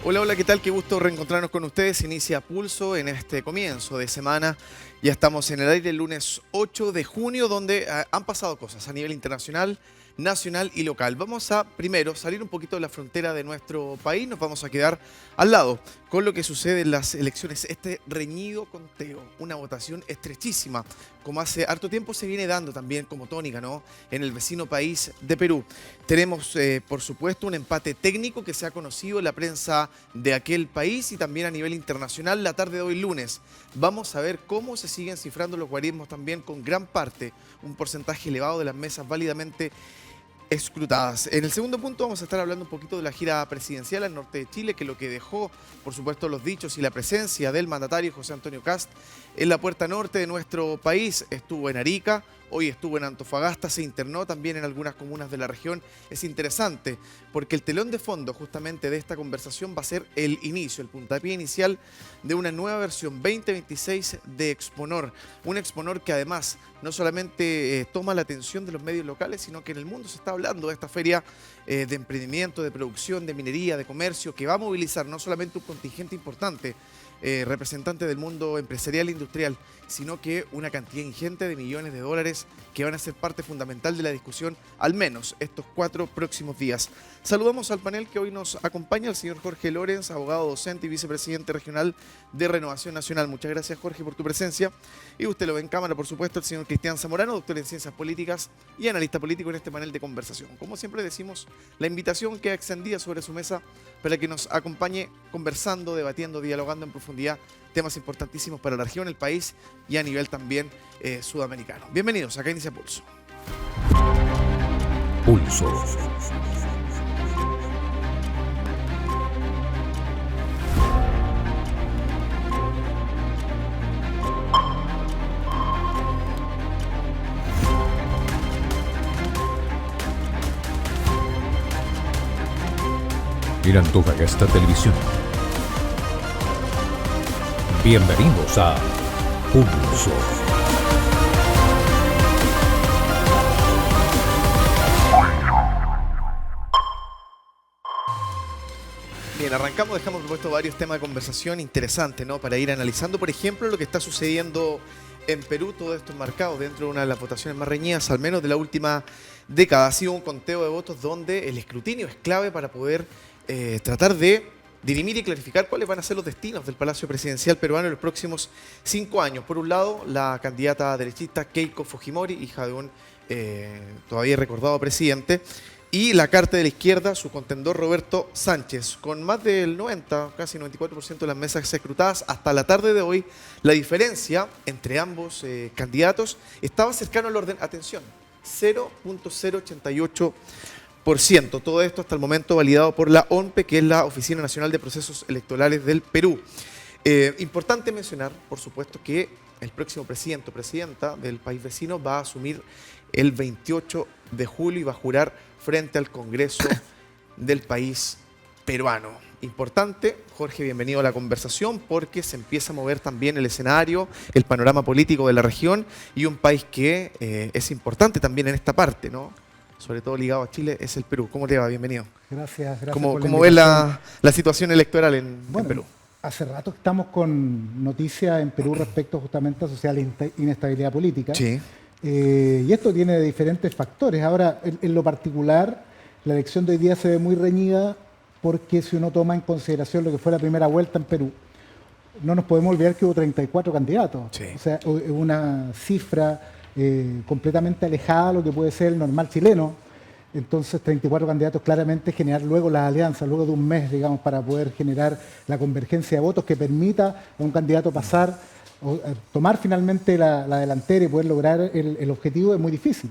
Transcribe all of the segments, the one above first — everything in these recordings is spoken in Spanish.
Hola, hola, ¿qué tal? Qué gusto reencontrarnos con ustedes. Inicia Pulso en este comienzo de semana. Ya estamos en el aire el lunes 8 de junio, donde han pasado cosas a nivel internacional, nacional y local. Vamos a, primero, salir un poquito de la frontera de nuestro país. Nos vamos a quedar al lado con lo que sucede en las elecciones. Este reñido conteo, una votación estrechísima, como hace harto tiempo se viene dando también como tónica, ¿no?, en el vecino país de Perú. Tenemos, por supuesto, un empate técnico que se ha conocido en la prensa de aquel país y también a nivel internacional la tarde de hoy lunes. Vamos a ver cómo se siguen cifrando los guarismos también con gran parte, un porcentaje elevado de las mesas válidamente escrutadas. En el segundo punto vamos a estar hablando un poquito de la gira presidencial al norte de Chile, que lo que dejó, por supuesto, los dichos y la presencia del mandatario José Antonio Kast en la puerta norte de nuestro país. Estuvo en Arica, hoy estuvo en Antofagasta, se internó también en algunas comunas de la región. Es interesante porque el telón de fondo justamente de esta conversación va a ser el inicio, el puntapié inicial de una nueva versión 2026 de Exponor. Un Exponor que además no solamente toma la atención de los medios locales, sino que en el mundo se está hablando de esta feria de emprendimiento, de producción, de minería, de comercio, que va a movilizar no solamente un contingente importante, representante del mundo empresarial e industrial, sino que una cantidad ingente de millones de dólares que van a ser parte fundamental de la discusión, al menos estos 4 próximos días. Saludamos al panel que hoy nos acompaña, el señor Jorge Lorenz, abogado docente y vicepresidente regional de Renovación Nacional. Muchas gracias, Jorge, por tu presencia. Y usted lo ve en cámara, por supuesto, el señor Cristian Zamorano, doctor en Ciencias Políticas y analista político en este panel de conversación. Como siempre decimos, la invitación queda extendida sobre su mesa para que nos acompañe conversando, debatiendo, dialogando en profundidad temas importantísimos para la región, el país y a nivel también sudamericano. Bienvenidos, acá inicia Pulso. Pulso. En Antofagasta Televisión. Bienvenidos a Pulso. Bien, arrancamos, dejamos propuesto varios temas de conversación interesantes, ¿no?, para ir analizando, por ejemplo, lo que está sucediendo en Perú. Todo esto enmarcado dentro de una de las votaciones más reñidas, al menos de la última década. Ha sido un conteo de votos donde el escrutinio es clave para poder tratar de dirimir y clarificar cuáles van a ser los destinos del Palacio Presidencial peruano en los próximos 5 años. Por un lado, la candidata derechista Keiko Fujimori, hija de un todavía recordado presidente, y la carta de la izquierda, su contendor Roberto Sánchez, con más del 90, casi 94% de las mesas escrutadas. Hasta la tarde de hoy, la diferencia entre ambos candidatos estaba cercano al orden, atención, 0.088%. Todo esto hasta el momento validado por la ONPE, que es la Oficina Nacional de Procesos Electorales del Perú. Importante mencionar, por supuesto, que el próximo presidente o presidenta del país vecino va a asumir el 28 de julio y va a jurar frente al Congreso del país peruano. Importante, Jorge, bienvenido a la conversación, porque se empieza a mover también el escenario, el panorama político de la región y un país que es importante también en esta parte, ¿no?, sobre todo ligado a Chile, es el Perú. ¿Cómo te va? Bienvenido. Gracias. ¿Cómo ves la situación electoral en Perú? Hace rato estamos con noticias en Perú respecto justamente a social inestabilidad política. Sí. Y esto tiene diferentes factores. Ahora, en lo particular, la elección de hoy día se ve muy reñida porque si uno toma en consideración lo que fue la primera vuelta en Perú, no nos podemos olvidar que hubo 34 candidatos. Sí. O sea, una cifra completamente alejada de lo que puede ser el normal chileno. Entonces, 34 candidatos, claramente generar luego las alianzas, luego de un mes, digamos, para poder generar la convergencia de votos que permita a un candidato pasar o tomar finalmente la delantera y poder lograr el objetivo, es muy difícil.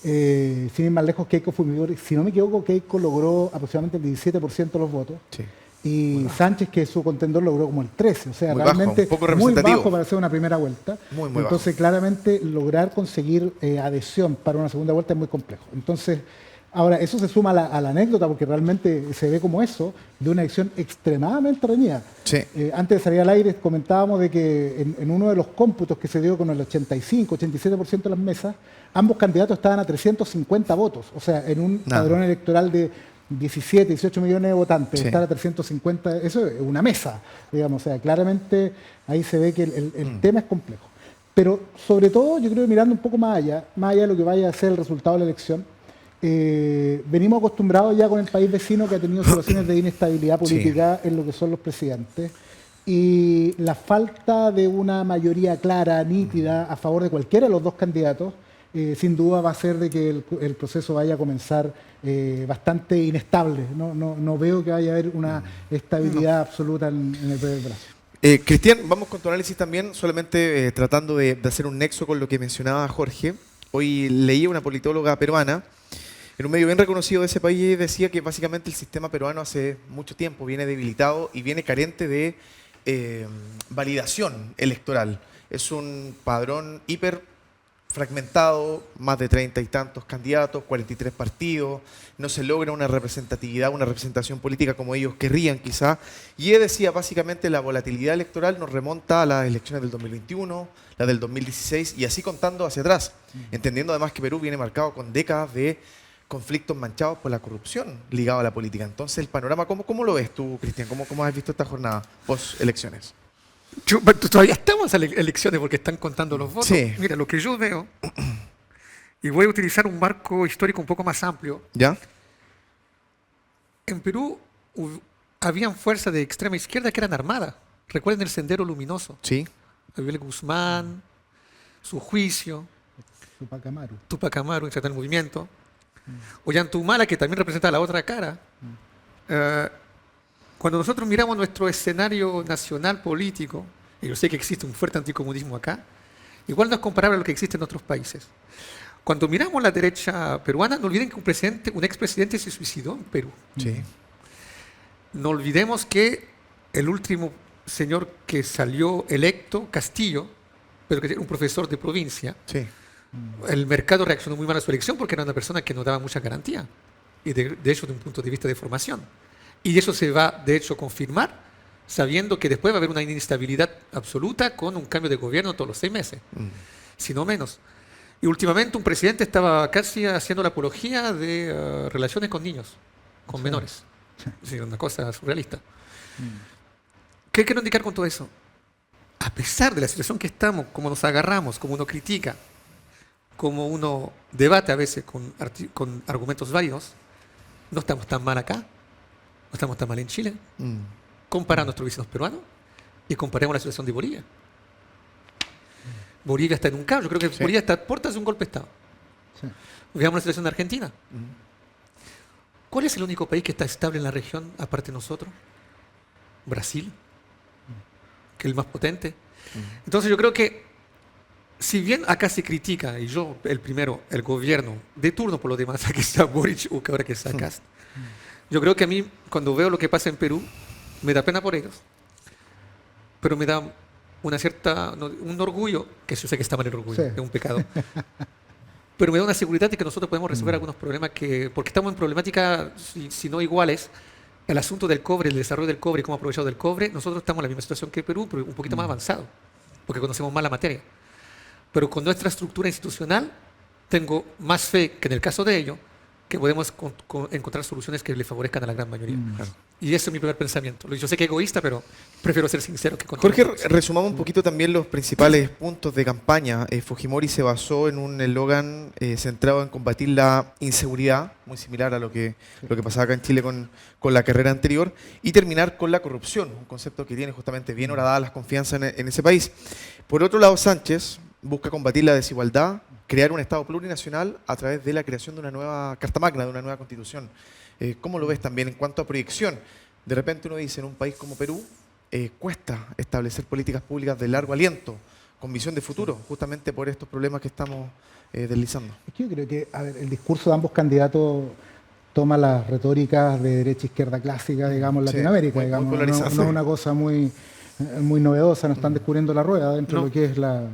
Sin ir más lejos, Keiko Fujimori, si no me equivoco, Keiko logró aproximadamente el 17% de los votos. Sí. Y Sánchez, que es su contendor, logró como el 13%. O sea, muy realmente bajo, un poco muy representativo bajo para hacer una primera vuelta. Muy Entonces, bajo. claramente, lograr conseguir adhesión para una segunda vuelta es muy complejo. Entonces, ahora, eso se suma a la anécdota, porque realmente se ve como eso, de una elección extremadamente reñida. Sí. Antes de salir al aire comentábamos de que en uno de los cómputos que se dio con el 85, 87% de las mesas, ambos candidatos estaban a 350 votos. O sea, en un padrón electoral de 17, 18 millones de votantes, Sí. estar a 350, eso es una mesa, digamos. O sea, claramente ahí se ve que el tema es complejo. Pero sobre todo, yo creo que mirando un poco más allá de lo que vaya a ser el resultado de la elección, venimos acostumbrados ya con el país vecino que ha tenido situaciones de inestabilidad política en lo que son los presidentes. Y la falta de una mayoría clara, nítida, a favor de cualquiera de los dos candidatos, sin duda va a hacer de que el proceso vaya a comenzar bastante inestable. No veo que vaya a haber una estabilidad absoluta en el breve plazo. Cristian, vamos con tu análisis también, solamente tratando de hacer un nexo con lo que mencionaba Jorge. Hoy leí una politóloga peruana en un medio bien reconocido de ese país y decía que básicamente el sistema peruano hace mucho tiempo viene debilitado y viene carente de validación electoral. Es un padrón hiper fragmentado, más de 30 y tantos candidatos, 43 partidos, no se logra una representatividad, una representación política como ellos querrían quizá. Y ella decía básicamente la volatilidad electoral nos remonta a las elecciones del 2021, la del 2016 y así contando hacia atrás, entendiendo además que Perú viene marcado con décadas de conflictos manchados por la corrupción ligado a la política. Entonces el panorama, ¿cómo lo ves tú, Cristian? ¿Cómo has visto esta jornada post-elecciones? Todavía estamos en elecciones porque están contando los votos. Sí. Mira, lo que yo veo, y voy a utilizar un marco histórico un poco más amplio. ¿Ya? En Perú habían fuerzas de extrema izquierda que eran armadas. Recuerden el Sendero Luminoso. Sí. Abel Guzmán, su juicio, Tupac Amaru. Tupac Amaru, el movimiento. Ollantumala, que también representa la otra cara. Cuando nosotros miramos nuestro escenario nacional político, y yo sé que existe un fuerte anticomunismo acá, igual no es comparable a lo que existe en otros países. Cuando miramos la derecha peruana, no olviden que un expresidente se suicidó en Perú. Sí. No olvidemos que el último señor que salió electo, Castillo, pero que era un profesor de provincia, Sí. el mercado reaccionó muy mal a su elección porque era una persona que no daba mucha garantía, y de hecho, de un punto de vista de formación. Y eso se va, de hecho, a confirmar, sabiendo que después va a haber una inestabilidad absoluta con un cambio de gobierno todos los 6 meses, si no menos. Y últimamente un presidente estaba casi haciendo la apología de relaciones con niños, con menores. Es una cosa surrealista. ¿Qué quiero indicar con todo eso? A pesar de la situación que estamos, como nos agarramos, como uno critica, como uno debate a veces con argumentos válidos, no estamos tan mal acá. No estamos tan mal en Chile. Compara a nuestros vecinos peruanos y comparemos la situación de Bolivia. Bolivia está en un caos. Yo creo que Bolivia está a puertas de un golpe de Estado. Sí. Veamos la situación de Argentina. ¿Cuál es el único país que está estable en la región aparte de nosotros? Brasil, que es el más potente. Entonces yo creo que si bien acá se critica, y yo el primero, el gobierno de turno por lo demás, aquí está Boric o que ahora que está Kast, yo creo que a mí, cuando veo lo que pasa en Perú, me da pena por ellos. Pero me da un orgullo, que yo sé que está mal el orgullo, Sí. es un pecado. Pero me da una seguridad de que nosotros podemos resolver algunos problemas porque estamos en problemática, si no iguales, el asunto del cobre, el desarrollo del cobre y cómo aprovechar del cobre, nosotros estamos en la misma situación que Perú, pero un poquito más avanzado, porque conocemos más la materia. Pero con nuestra estructura institucional, tengo más fe que en el caso de ellos, que podemos encontrar soluciones que le favorezcan a la gran mayoría. Claro. Y ese es mi primer pensamiento. Yo sé que es egoísta, pero prefiero ser sincero que Jorge, controversial. resumamos un poquito también los principales puntos de campaña. Fujimori se basó en un eslogan centrado en combatir la inseguridad, muy similar a lo que pasaba acá en Chile con la carrera anterior, y terminar con la corrupción, un concepto que tiene justamente bien horadadas las confianzas en ese país. Por otro lado, Sánchez busca combatir la desigualdad, crear un Estado plurinacional a través de la creación de una nueva Carta Magna, de una nueva Constitución. ¿Cómo lo ves también en cuanto a proyección? De repente uno dice, en un país como Perú, cuesta establecer políticas públicas de largo aliento, con visión de futuro, justamente por estos problemas que estamos deslizando. Es que yo creo que el discurso de ambos candidatos toma las retóricas de derecha-izquierda clásica, digamos, en Sí, Latinoamérica. muy Digamos, polarizada. no es una cosa muy novedosa, no están descubriendo la rueda dentro de lo que es la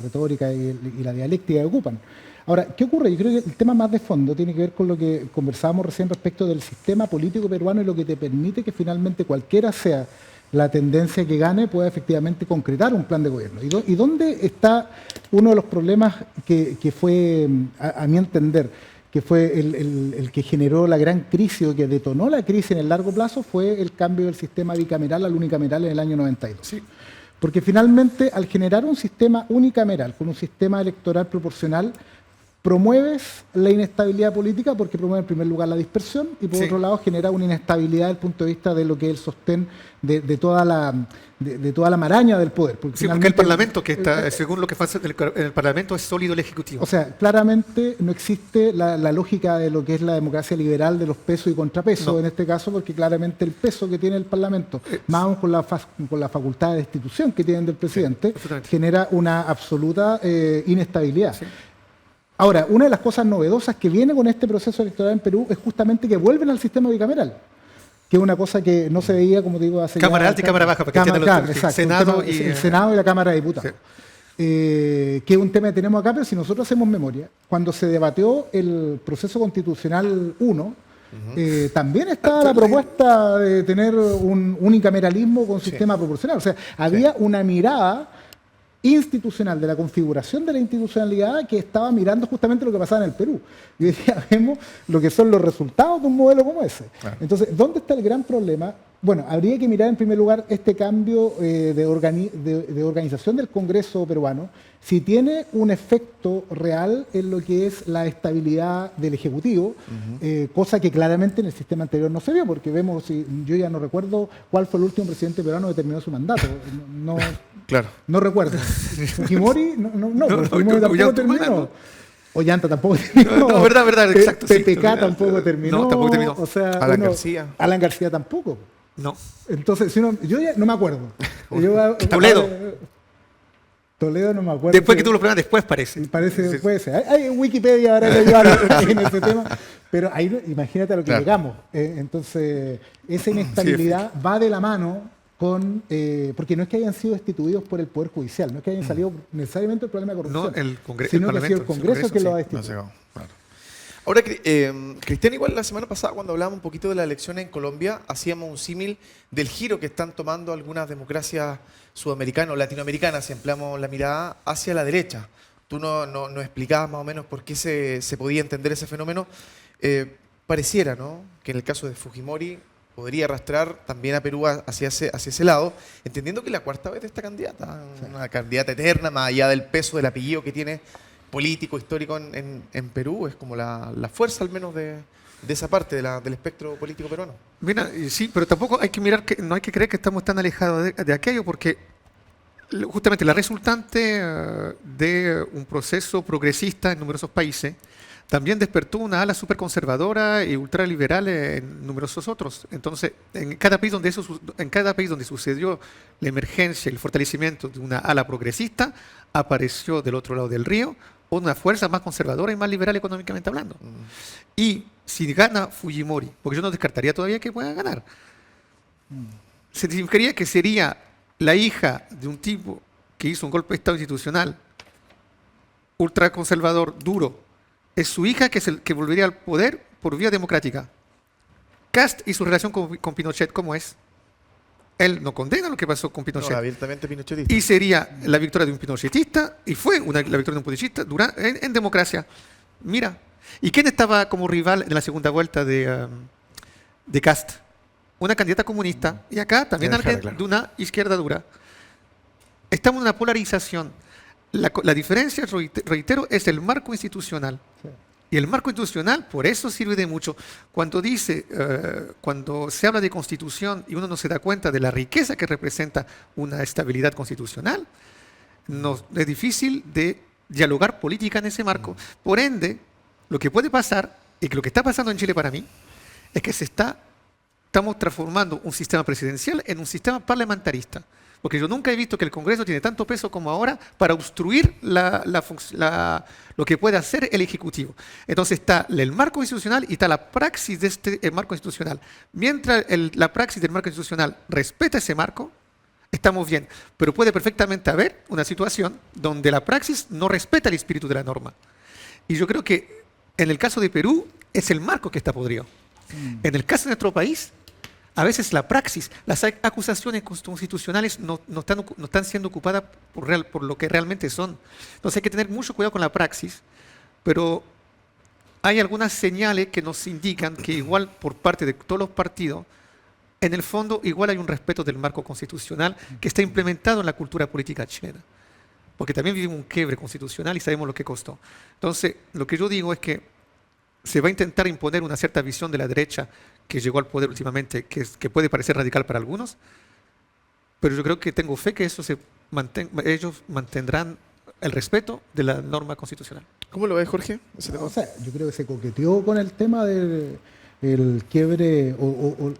retórica y la dialéctica que ocupan. Ahora, ¿qué ocurre? Yo creo que el tema más de fondo tiene que ver con lo que conversábamos recién respecto del sistema político peruano y lo que te permite que finalmente cualquiera sea la tendencia que gane pueda efectivamente concretar un plan de gobierno. ¿Y dónde está uno de los problemas que fue, a mi entender, que fue el que generó la gran crisis o que detonó la crisis en el largo plazo, fue el cambio del sistema bicameral al unicameral en el año 92. Sí. Porque finalmente, al generar un sistema unicameral con un sistema electoral proporcional, promueves la inestabilidad política porque promueve en primer lugar la dispersión y por otro lado genera una inestabilidad desde el punto de vista de lo que es el sostén de toda la maraña del poder. Porque el Parlamento, que está, según lo que pasa en el Parlamento, es sólido el Ejecutivo. O sea, claramente no existe la lógica de lo que es la democracia liberal de los pesos y contrapesos en este caso, porque claramente el peso que tiene el Parlamento, más aún con la facultad de destitución que tienen del presidente, genera una absoluta inestabilidad. Sí. Ahora, una de las cosas novedosas que viene con este proceso electoral en Perú es justamente que vuelven al sistema bicameral, que es una cosa que no se veía, como digo, hace Cámara alta y Cámara baja, para que claro, exacto, Senado el Senado y la Cámara de Diputados. Sí. Que es un tema que tenemos acá, pero si nosotros hacemos memoria, cuando se debatió el proceso constitucional 1, también estaba la propuesta de tener un unicameralismo con sistema proporcional. O sea, había una mirada institucional, de la configuración de la institucionalidad que estaba mirando justamente lo que pasaba en el Perú. Y hoy día vemos lo que son los resultados de un modelo como ese. Claro. Entonces, ¿dónde está el gran problema? Bueno, habría que mirar en primer lugar este cambio de organización del Congreso peruano, si tiene un efecto real en lo que es la estabilidad del Ejecutivo, cosa que claramente en el sistema anterior no se vio, porque vemos, yo ya no recuerdo cuál fue el último presidente peruano que terminó su mandato. Claro. No recuerdo. Fujimori, Fujimori tampoco terminó. Ollanta tampoco terminó. No, verdad, exacto. PPK tampoco terminó. No, tampoco terminó. O sea, Alan García tampoco. No. Entonces, yo ya no me acuerdo. Toledo no me acuerdo. Después que tuvo los problemas, después parece. Parece, puede ser. Hay Wikipedia ahora que ayuda en ese tema. Pero ahí imagínate a lo que llegamos. Entonces, esa inestabilidad va de la mano con, porque no es que hayan sido destituidos por el Poder Judicial, no es que hayan salido necesariamente el problema de corrupción, no el Congreso, sino que ha sido el Congreso que lo ha destituido. Claro. Ahora, Cristian, igual la semana pasada cuando hablábamos un poquito de la elección en Colombia, hacíamos un símil del giro que están tomando algunas democracias sudamericanas o latinoamericanas, si ampliamos la mirada hacia la derecha. Tú no explicabas más o menos por qué se podía entender ese fenómeno. Pareciera, ¿no?, que en el caso de Fujimori podría arrastrar también a Perú hacia ese lado, entendiendo que la cuarta vez de esta candidata, una candidata eterna, más allá del peso del apellido que tiene político, histórico en Perú, es como la fuerza al menos de esa parte del espectro político peruano. Mira, sí, pero tampoco hay que mirar, no hay que creer que estamos tan alejados de aquello, porque justamente la resultante de un proceso progresista en numerosos países también despertó una ala superconservadora y ultraliberal en numerosos otros. Entonces, en cada país donde sucedió la emergencia y el fortalecimiento de una ala progresista, apareció del otro lado del río una fuerza más conservadora y más liberal económicamente hablando. Y si gana Fujimori, porque yo no descartaría todavía que pueda ganar, significaría que sería la hija de un tipo que hizo un golpe de Estado institucional, ultraconservador, duro. Es su hija que volvería al poder por vía democrática. Kast y su relación con Pinochet, ¿cómo es? Él no condena lo que pasó con Pinochet. No, abiertamente pinochetista. Y sería la victoria de un pinochetista, y fue la victoria de un pinochetista en democracia. Mira, ¿y quién estaba como rival en la segunda vuelta de Kast? Una candidata comunista, y acá también alguien de una izquierda dura. Estamos en una polarización. La diferencia, reitero, es el marco institucional. Sí. Y el marco institucional, por eso sirve de mucho. Cuando se habla de constitución y uno no se da cuenta de la riqueza que representa una estabilidad constitucional, es difícil de dialogar política en ese marco. Por ende, lo que puede pasar, y que lo que está pasando en Chile para mí, es que estamos transformando un sistema presidencial en un sistema parlamentarista. Porque yo nunca he visto que el Congreso tiene tanto peso como ahora para obstruir lo que puede hacer el Ejecutivo. Entonces está el marco institucional y está la praxis de este marco institucional. Mientras la praxis del marco institucional respeta ese marco, estamos bien. Pero puede perfectamente haber una situación donde la praxis no respeta el espíritu de la norma. Y yo creo que en el caso de Perú es el marco que está podrido. En el caso de nuestro país, a veces la praxis, las acusaciones constitucionales no están siendo ocupadas por lo que realmente son. Entonces hay que tener mucho cuidado con la praxis, pero hay algunas señales que nos indican que igual por parte de todos los partidos, en el fondo igual hay un respeto del marco constitucional que está implementado en la cultura política chilena. Porque también vivimos un quiebre constitucional y sabemos lo que costó. Entonces, lo que yo digo es que se va a intentar imponer una cierta visión de la derecha que llegó al poder últimamente, que puede parecer radical para algunos, pero yo creo que tengo fe que eso ellos mantendrán el respeto de la norma constitucional. ¿Cómo lo ves, Jorge? ese tema? O sea, yo creo que se coqueteó con el tema del el quiebre o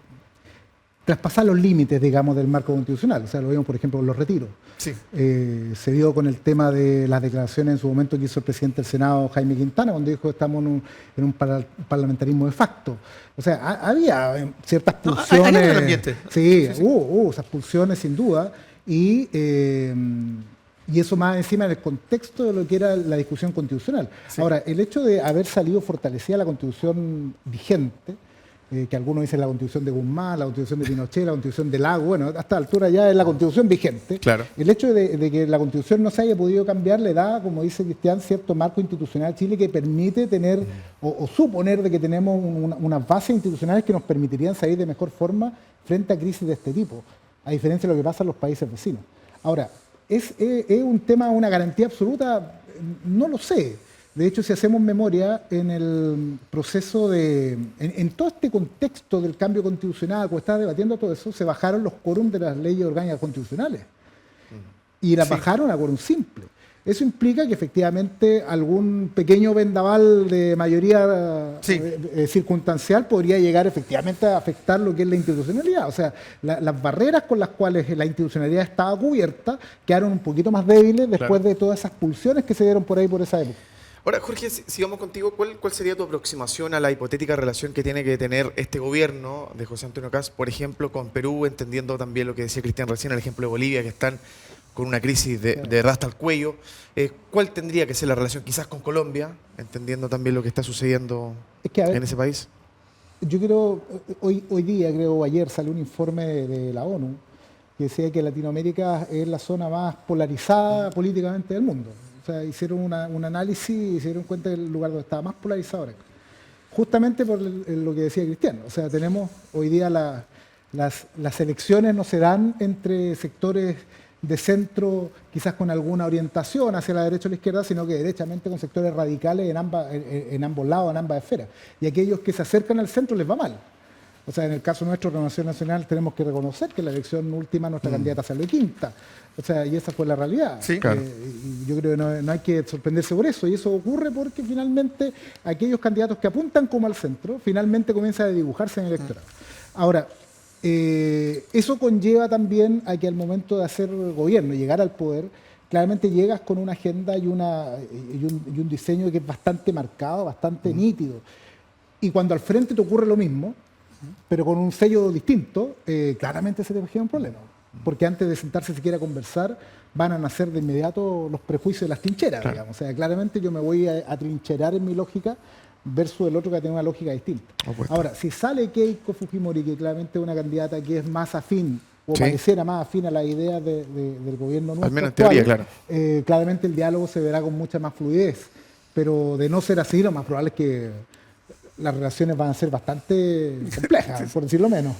traspasar los límites, digamos, del marco constitucional. O sea, lo vimos, por ejemplo, con los retiros. Sí. Se dio con el tema de las declaraciones en su momento que hizo el presidente del Senado, Jaime Quintana, cuando dijo que estamos en un parlamentarismo de facto. O sea, había ciertas pulsiones. Hay algo en el ambiente. Sí, hubo esas pulsiones sin duda. Y eso más encima en el contexto de lo que era la discusión constitucional. Sí. Ahora, el hecho de haber salido fortalecida la constitución vigente, que algunos dicen la constitución de Guzmán, la constitución de Pinochet, la constitución de Lago, bueno, hasta la altura ya es la constitución vigente. Claro. El hecho de que la constitución no se haya podido cambiar le da, como dice Cristian, cierto marco institucional a Chile que permite tener o suponer de que tenemos unas bases institucionales que nos permitirían salir de mejor forma frente a crisis de este tipo, a diferencia de lo que pasa en los países vecinos. Ahora, ¿es un tema, una garantía absoluta? No lo sé. De hecho, si hacemos memoria, en el proceso en todo este contexto del cambio constitucional, cuando estaba debatiendo todo eso, se bajaron los quórum de las leyes orgánicas constitucionales. Y las bajaron a quórum simple. Eso implica que efectivamente algún pequeño vendaval de mayoría circunstancial podría llegar efectivamente a afectar lo que es la institucionalidad. O sea, las barreras con las cuales la institucionalidad estaba cubierta quedaron un poquito más débiles después de todas esas pulsiones que se dieron por ahí por esa época. Ahora, Jorge, sigamos contigo. ¿Cuál sería tu aproximación a la hipotética relación que tiene que tener este gobierno de José Antonio Kast, por ejemplo, con Perú, entendiendo también lo que decía Cristian recién, el ejemplo de Bolivia, que están con una crisis de rasta al cuello? ¿Cuál tendría que ser la relación quizás con Colombia, entendiendo también lo que está sucediendo en ese país? Yo creo, hoy día, creo, ayer salió un informe de la ONU que decía que Latinoamérica es la zona más polarizada políticamente del mundo. O sea, hicieron un análisis y se dieron cuenta del lugar donde estaba más polarizado ahora. Justamente por lo que decía Cristian. O sea, tenemos hoy día las elecciones no se dan entre sectores de centro, quizás con alguna orientación hacia la derecha o la izquierda, sino que derechamente con sectores radicales en ambos lados, en ambas esferas. Y aquellos que se acercan al centro les va mal. O sea, en el caso nuestro, Renovación Nacional, tenemos que reconocer que en la elección última nuestra candidata salió quinta. O sea, y esa fue la realidad. Sí, claro. Y yo creo que no hay que sorprenderse por eso. Y eso ocurre porque finalmente aquellos candidatos que apuntan como al centro, finalmente comienzan a dibujarse en el electorado. Ahora, eso conlleva también a que al momento de hacer gobierno, llegar al poder, claramente llegas con una agenda y un diseño que es bastante marcado, bastante nítido. Y cuando al frente te ocurre lo mismo, pero con un sello distinto, claramente se te genera un problema. Porque antes de sentarse siquiera a conversar, van a nacer de inmediato los prejuicios de las trincheras, digamos. O sea, claramente yo me voy a trincherar en mi lógica versus el otro que tiene una lógica distinta. Ahora, si sale Keiko Fujimori, que claramente es una candidata que es más afín, o pareciera más afín a las ideas del gobierno nuestro, al menos en teoría, claro. Claramente el diálogo se verá con mucha más fluidez. Pero de no ser así, lo más probable es que las relaciones van a ser bastante complejas, por decirlo menos.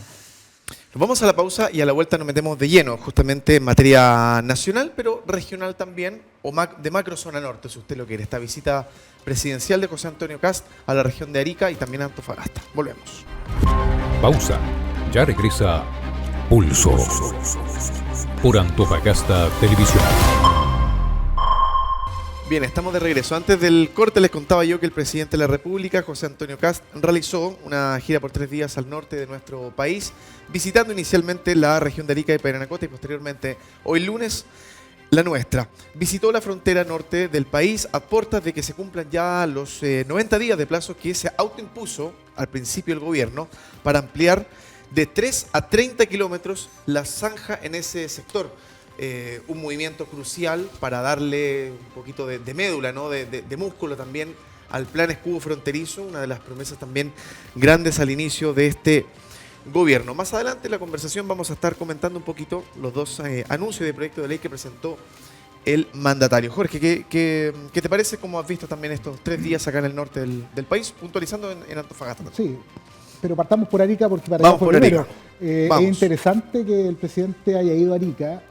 Nos vamos a la pausa y a la vuelta nos metemos de lleno, justamente en materia nacional, pero regional también, o de macrozona norte, si usted lo quiere. Esta visita presidencial de José Antonio Kast a la región de Arica y también a Antofagasta. Volvemos. Pausa. Ya regresa Pulso. Por Antofagasta Televisión. Bien, estamos de regreso. Antes del corte les contaba yo que el presidente de la República, José Antonio Kast, realizó una gira por 3 días al norte de nuestro país, visitando inicialmente la región de Arica y Parinacota y posteriormente, hoy lunes, la nuestra. Visitó la frontera norte del país a puertas de que se cumplan ya los 90 días de plazo que se autoimpuso al principio el gobierno para ampliar de 3 a 30 kilómetros la zanja en ese sector. Un movimiento crucial para darle un poquito de médula, ¿no? de músculo también al plan escudo fronterizo, una de las promesas también grandes al inicio de este gobierno. Más adelante en la conversación vamos a estar comentando un poquito los dos anuncios de proyecto de ley que presentó el mandatario. Jorge, ¿qué te parece? ¿Cómo has visto también estos 3 días acá en el norte del país, puntualizando en Antofagasta? Sí, pero partamos por Arica porque para Vamos allá fue por primero. Arica. Vamos. Es interesante que el presidente haya ido a Arica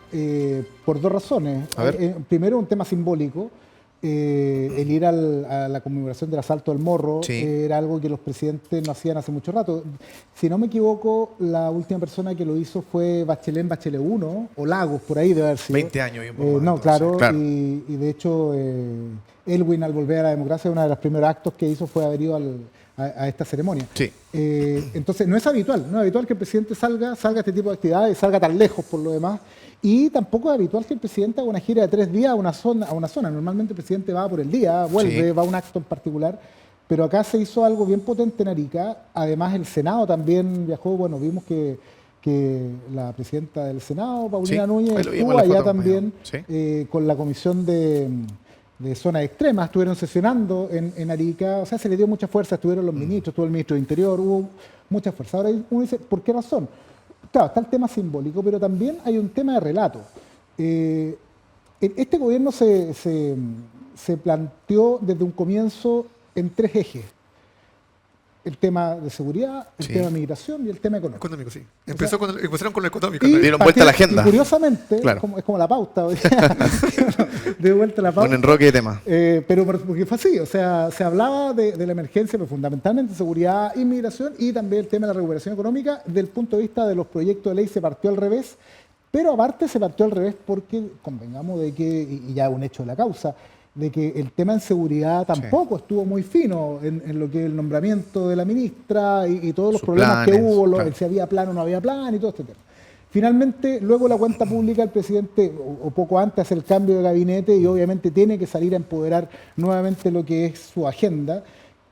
por 2 razones. A ver. Primero, un tema simbólico. El ir a la conmemoración del asalto del Morro Sí. era algo que los presidentes no hacían hace mucho rato. Si no me equivoco, la última persona que lo hizo fue Bachelet en Bachelet 1, o Lagos, por ahí debe haber sido. 20 años y un poco más, No, entonces, claro, y de hecho Elwin, al volver a la democracia, uno de los primeros actos que hizo fue haber ido a esta ceremonia. Sí. Entonces, no es habitual que el presidente salga a este tipo de actividades, salga tan lejos por lo demás, y tampoco es habitual que el presidente haga una gira de 3 días a una zona. Normalmente el presidente va por el día, vuelve, Sí. va a un acto en particular, pero acá se hizo algo bien potente en Arica. Además, el Senado también viajó, bueno, vimos que la presidenta del Senado, Paulina Sí, Núñez, ahí lo vimos estuvo en la allá foto, también sí. con la comisión de zonas extremas, estuvieron sesionando en Arica, o sea, se le dio mucha fuerza, estuvieron los ministros, estuvo el ministro de Interior, hubo mucha fuerza. Ahora uno dice, ¿por qué razón? Claro, está el tema simbólico, pero también hay un tema de relato. Este gobierno se planteó desde un comienzo en 3 ejes. El tema de seguridad, el Sí. tema de migración y el tema económico. Económico, sí. Empezaron con lo económico. Y Dieron vuelta a la agenda. Y curiosamente, Claro. es como la pauta hoy día. De vuelta a la pauta. Un enroque de temas. Pero porque fue así, o sea, se hablaba de la emergencia, pero fundamentalmente seguridad, inmigración y también el tema de la recuperación económica. Del punto de vista de los proyectos de ley se partió al revés, pero aparte se partió al revés porque convengamos de que, y ya un hecho de la causa, de que el tema en seguridad tampoco estuvo muy fino en lo que es el nombramiento de la ministra y todos los Sus problemas que planes, hubo, claro. si había plan o no había plan y todo este tema. Finalmente, luego la cuenta pública, el presidente, o poco antes, hace el cambio de gabinete y obviamente tiene que salir a empoderar nuevamente lo que es su agenda.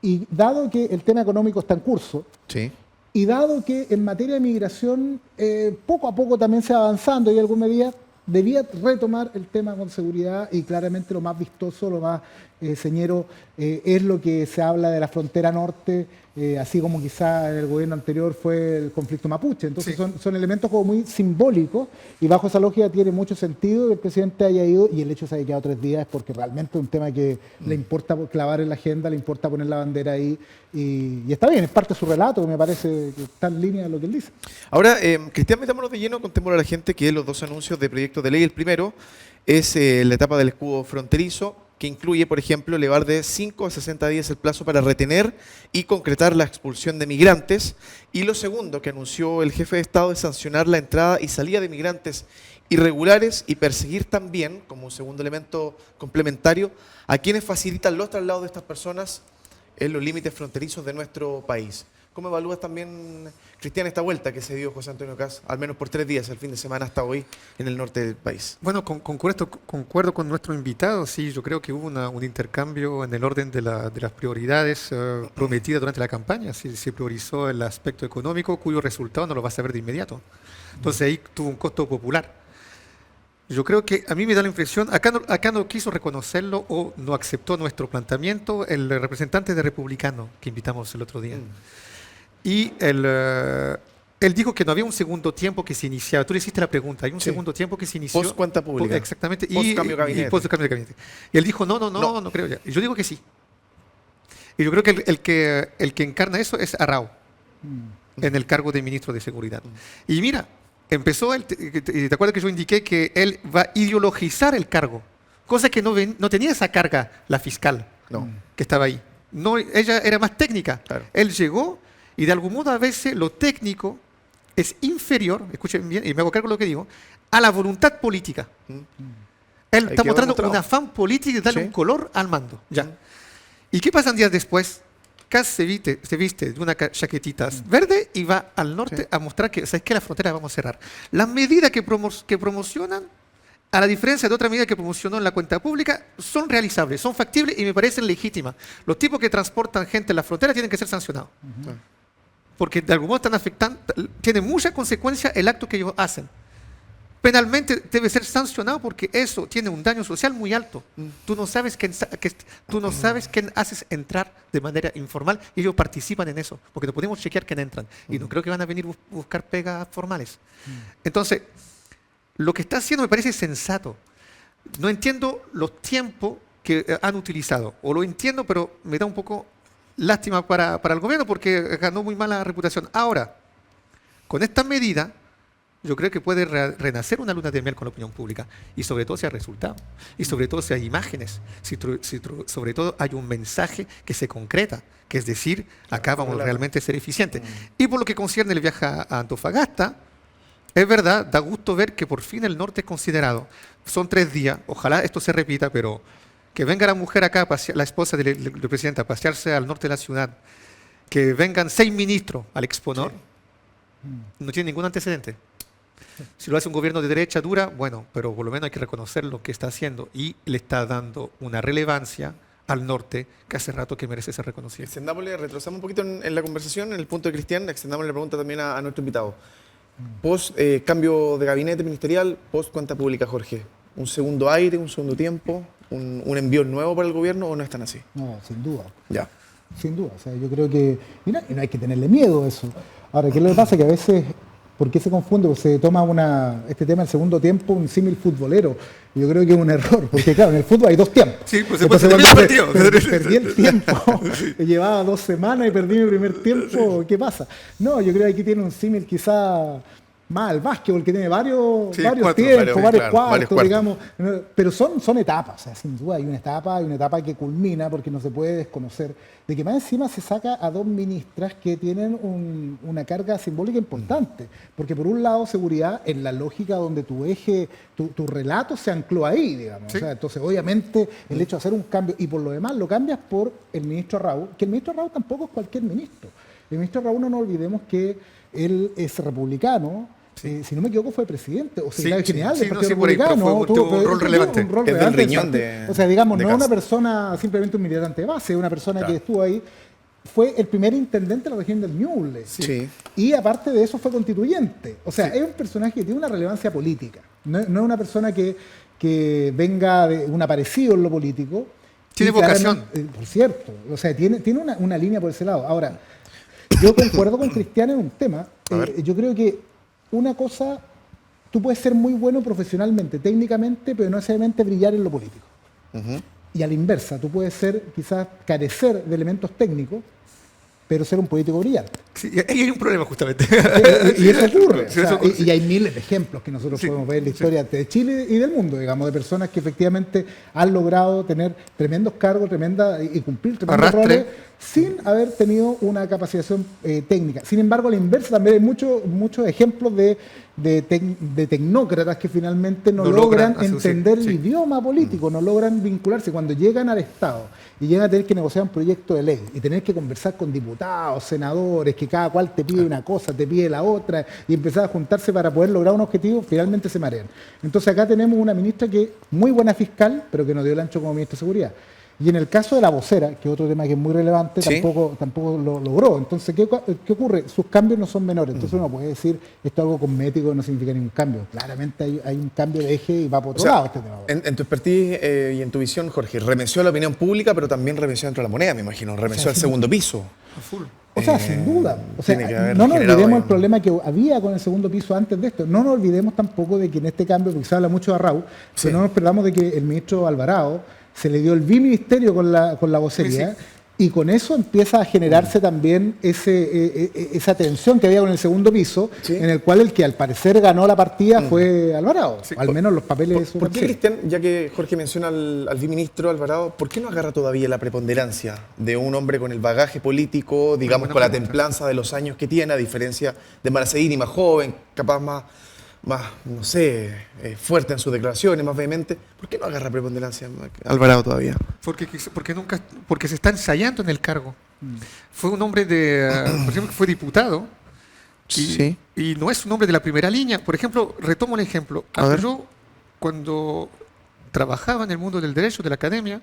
Y dado que el tema económico está en curso, Sí. y dado que en materia de migración poco a poco también se va avanzando y alguna medida, debía retomar el tema con seguridad y claramente lo más vistoso, lo más señero, es lo que se habla de la frontera norte, así como quizá en el gobierno anterior fue el conflicto mapuche. Entonces Sí. son elementos como muy simbólicos y bajo esa lógica tiene mucho sentido que el presidente haya ido y el hecho de que se haya quedado 3 días es porque realmente es un tema que le importa clavar en la agenda, le importa poner la bandera ahí y está bien, es parte de su relato, que me parece que está en línea de lo que él dice. Ahora, Cristian, metámonos de lleno, contémosle a la gente que los 2 anuncios de proyecto de ley, el primero es la etapa del escudo fronterizo, que incluye, por ejemplo, elevar de 5 a 60 días el plazo para retener y concretar la expulsión de migrantes. Y lo segundo que anunció el jefe de Estado es sancionar la entrada y salida de migrantes irregulares y perseguir también, como un segundo elemento complementario, a quienes facilitan los traslados de estas personas en los límites fronterizos de nuestro país. ¿Cómo evalúas también, Cristian, esta vuelta que se dio José Antonio Kast, al menos por 3 días, el fin de semana hasta hoy, en el norte del país? Bueno, concuerdo con nuestro invitado, sí, yo creo que hubo un intercambio en el orden de las prioridades prometidas durante la campaña. Sí, se priorizó el aspecto económico, cuyo resultado no lo vas a ver de inmediato. Entonces ahí tuvo un costo popular. Yo creo que a mí me da la impresión, acá no quiso reconocerlo o no aceptó nuestro planteamiento el representante de Republicano que invitamos el otro día. Y él dijo que no había un segundo tiempo que se iniciaba. Tú le hiciste la pregunta, hay un Sí. segundo tiempo que se inició. Post cuenta pública. Exactamente. Post cambio de gabinete. Y post cambio de gabinete. Y él dijo, no creo ya. Y yo digo que sí. Y yo creo que el que encarna eso es Arrau, en el cargo de ministro de Seguridad. Y mira, empezó él, ¿te acuerdas que yo indiqué que él va a ideologizar el cargo? Cosa que no tenía esa carga la fiscal No. que estaba ahí. No, ella era más técnica. Claro. Él llegó y de algún modo a veces lo técnico es inferior, escuchen bien, y me hago cargo de lo que digo, a la voluntad política. Él Ahí está quedó mostrando demostrado. un afán político de darle Sí. un color al mando. Ya. ¿Y qué pasan días después? Kast se viste de una chaquetita verde y va al norte Sí. a mostrar que, ¿sabes qué? La frontera vamos a cerrar. Las medidas que promocionan, a la diferencia de otra medida que promocionó en la cuenta pública, son realizables, son factibles y me parecen legítimas. Los tipos que transportan gente en la frontera tienen que ser sancionados. Porque de algún modo están afectando, tiene mucha consecuencia el acto que ellos hacen. Penalmente debe ser sancionado porque eso tiene un daño social muy alto. Tú no sabes quién haces entrar de manera informal y ellos participan en eso, porque no podemos chequear quién entran. Y no creo que van a venir a buscar pegas formales. Entonces, lo que está haciendo me parece sensato. No entiendo los tiempos que han utilizado, o lo entiendo, pero me da un poco lástima para el gobierno porque ganó muy mala reputación. Ahora, con esta medida, yo creo que puede renacer una luna de miel con la opinión pública, y sobre todo si hay resultados, y sobre todo si hay imágenes, sobre todo hay un mensaje que se concreta, que es decir, acá vamos realmente a ser eficientes. Y por lo que concierne el viaje a Antofagasta, es verdad, da gusto ver que por fin el norte es considerado. Son 3 días, ojalá esto se repita, pero que venga la mujer acá, la esposa del presidente, a pasearse al norte de la ciudad, que vengan 6 ministros al Exponor, no tiene ningún antecedente. Si lo hace un gobierno de derecha dura, bueno, pero por lo menos hay que reconocer lo que está haciendo y le está dando una relevancia al norte que hace rato que merece ser reconocido. Extendámosle, retrocedamos un poquito en la conversación, en el punto de Cristian, extendámosle la pregunta también a nuestro invitado. Post cambio de gabinete ministerial, post cuenta pública, Jorge. ¿Un segundo aire, un segundo tiempo, un envío nuevo para el gobierno o no están así? No, sin duda. Ya. Sin duda. O sea, yo creo que... Y no hay que tenerle miedo a eso. Ahora, ¿qué es lo que pasa? Que a veces... ¿Por qué se confunde? Porque se toma este tema del segundo tiempo un símil futbolero. Y yo creo que es un error, porque claro, en el fútbol hay 2 tiempos. Sí, pues entonces el partido. Perdí el tiempo. Llevaba 2 semanas y perdí mi primer tiempo. ¿Qué pasa? No, yo creo que aquí tiene un símil quizá más al básquetbol, que tiene varios tiempos, varios cuartos, digamos. Pero son etapas, o sea, sin duda hay una etapa que culmina, porque no se puede desconocer, de que más encima se saca a 2 ministras que tienen una carga simbólica importante. Porque por un lado, seguridad, en la lógica donde tu eje, tu relato se ancló ahí, digamos. Sí. O sea, entonces, obviamente, el hecho de hacer un cambio, y por lo demás lo cambias por el ministro Raúl, que el ministro Raúl tampoco es cualquier ministro. El ministro Raúl, no nos olvidemos que él es republicano. Si no me equivoco, fue presidente o secretario general del Partido Republicano. Tuvo un rol relevante. Es del riñón de... O sea, digamos, de no es una casa. persona, simplemente un militante de base, es una persona que estuvo ahí. Fue el primer intendente de la región del Ñuble. Sí. Y aparte de eso fue constituyente. O sea, es un personaje que tiene una relevancia política. No es una persona que venga de un aparecido en lo político. Tiene vocación. Por cierto. O sea, tiene una línea por ese lado. Ahora, yo concuerdo con Cristian en un tema. Yo creo que una cosa, tú puedes ser muy bueno profesionalmente, técnicamente, pero no necesariamente brillar en lo político. Y a la inversa, tú puedes quizás carecer de elementos técnicos, pero ser un político brillante. Sí, y hay un problema justamente. Y eso ocurre. Sí, O sea, eso- y hay miles de ejemplos que nosotros podemos ver en la historia de Chile y del mundo, digamos, de personas que efectivamente han logrado tener tremendos cargos, y cumplir tremendos Arrastre. roles sin haber tenido una capacitación técnica. Sin embargo, a la inversa también hay muchos ejemplos de tecnócratas que finalmente no logran entender el idioma político, no logran vincularse. Cuando llegan al Estado y llegan a tener que negociar un proyecto de ley y tener que conversar con diputados, senadores, que cada cual te pide una cosa, te pide la otra, y empezar a juntarse para poder lograr un objetivo, finalmente se marean. Entonces acá tenemos una ministra que muy buena fiscal, pero que no dio el ancho como ministra de Seguridad. Y en el caso de la vocera, que es otro tema que es muy relevante, Sí. tampoco lo logró. Entonces, ¿qué ocurre? Sus cambios no son menores. Entonces uno puede decir, esto es algo cosmético, no significa ningún cambio. Claramente hay un cambio de eje y va por otro lado este tema. En tu expertise y en tu visión, Jorge, remeció a la opinión pública, pero también remeció dentro de la moneda, me imagino. Remeció al segundo piso. O sea, sin duda. O sea, tiene que haber no nos generado olvidemos el un- problema que había con el segundo piso antes de esto. No nos olvidemos tampoco de que en este cambio, porque se habla mucho de Arrau, Sí. pero no nos perdamos de que el ministro Alvarado se le dio el biministerio con la vocería. Y con eso empieza a generarse también esa tensión que había con el segundo piso, Sí. en el cual el que al parecer ganó la partida fue Alvarado. Al menos los papeles de su ¿Por qué, partido. Cristian, ya que Jorge menciona al viceministro Alvarado, por qué no agarra todavía la preponderancia de un hombre con el bagaje político, digamos, Buena con la pregunta. templanza de los años que tiene, a diferencia de Marcelini, más joven, capaz más no sé, fuerte en sus declaraciones, más vehemente? ¿Por qué no agarra preponderancia Alvarado todavía? Porque se está ensayando en el cargo. Fue un hombre por ejemplo, que fue diputado Sí. y no es un hombre de la primera línea. Por ejemplo, retomo el ejemplo. A ver. Yo, cuando trabajaba en el mundo del derecho, de la academia,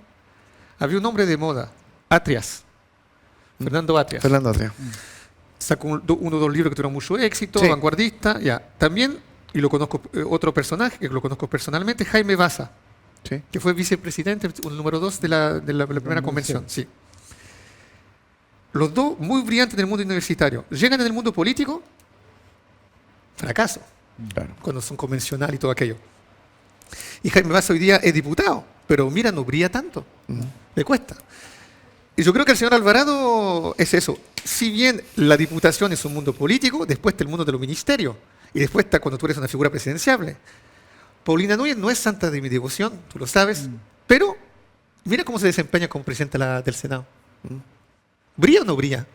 había un hombre de moda, Atrias, Fernando Atrias. Fernando Atria. Sacó uno o dos libros que tuvieron mucho éxito, Sí. vanguardista, ya. También, y lo conozco, otro personaje que lo conozco personalmente, Jaime Baza, Sí. que fue vicepresidente, el número 2 de la primera convención. Sí. Los dos muy brillantes en el mundo universitario. Llegan en el mundo político, fracaso, Claro. cuando son convencional y todo aquello. Y Jaime Baza hoy día es diputado, pero mira, no brilla tanto. Le cuesta. Y yo creo que el señor Alvarado es eso. Si bien la diputación es un mundo político, después está el mundo de los ministerios. Y después está cuando tú eres una figura presidenciable. Paulina Núñez no es santa de mi devoción, tú lo sabes, pero mira cómo se desempeña como presidenta del Senado. ¿Brilla o no brilla?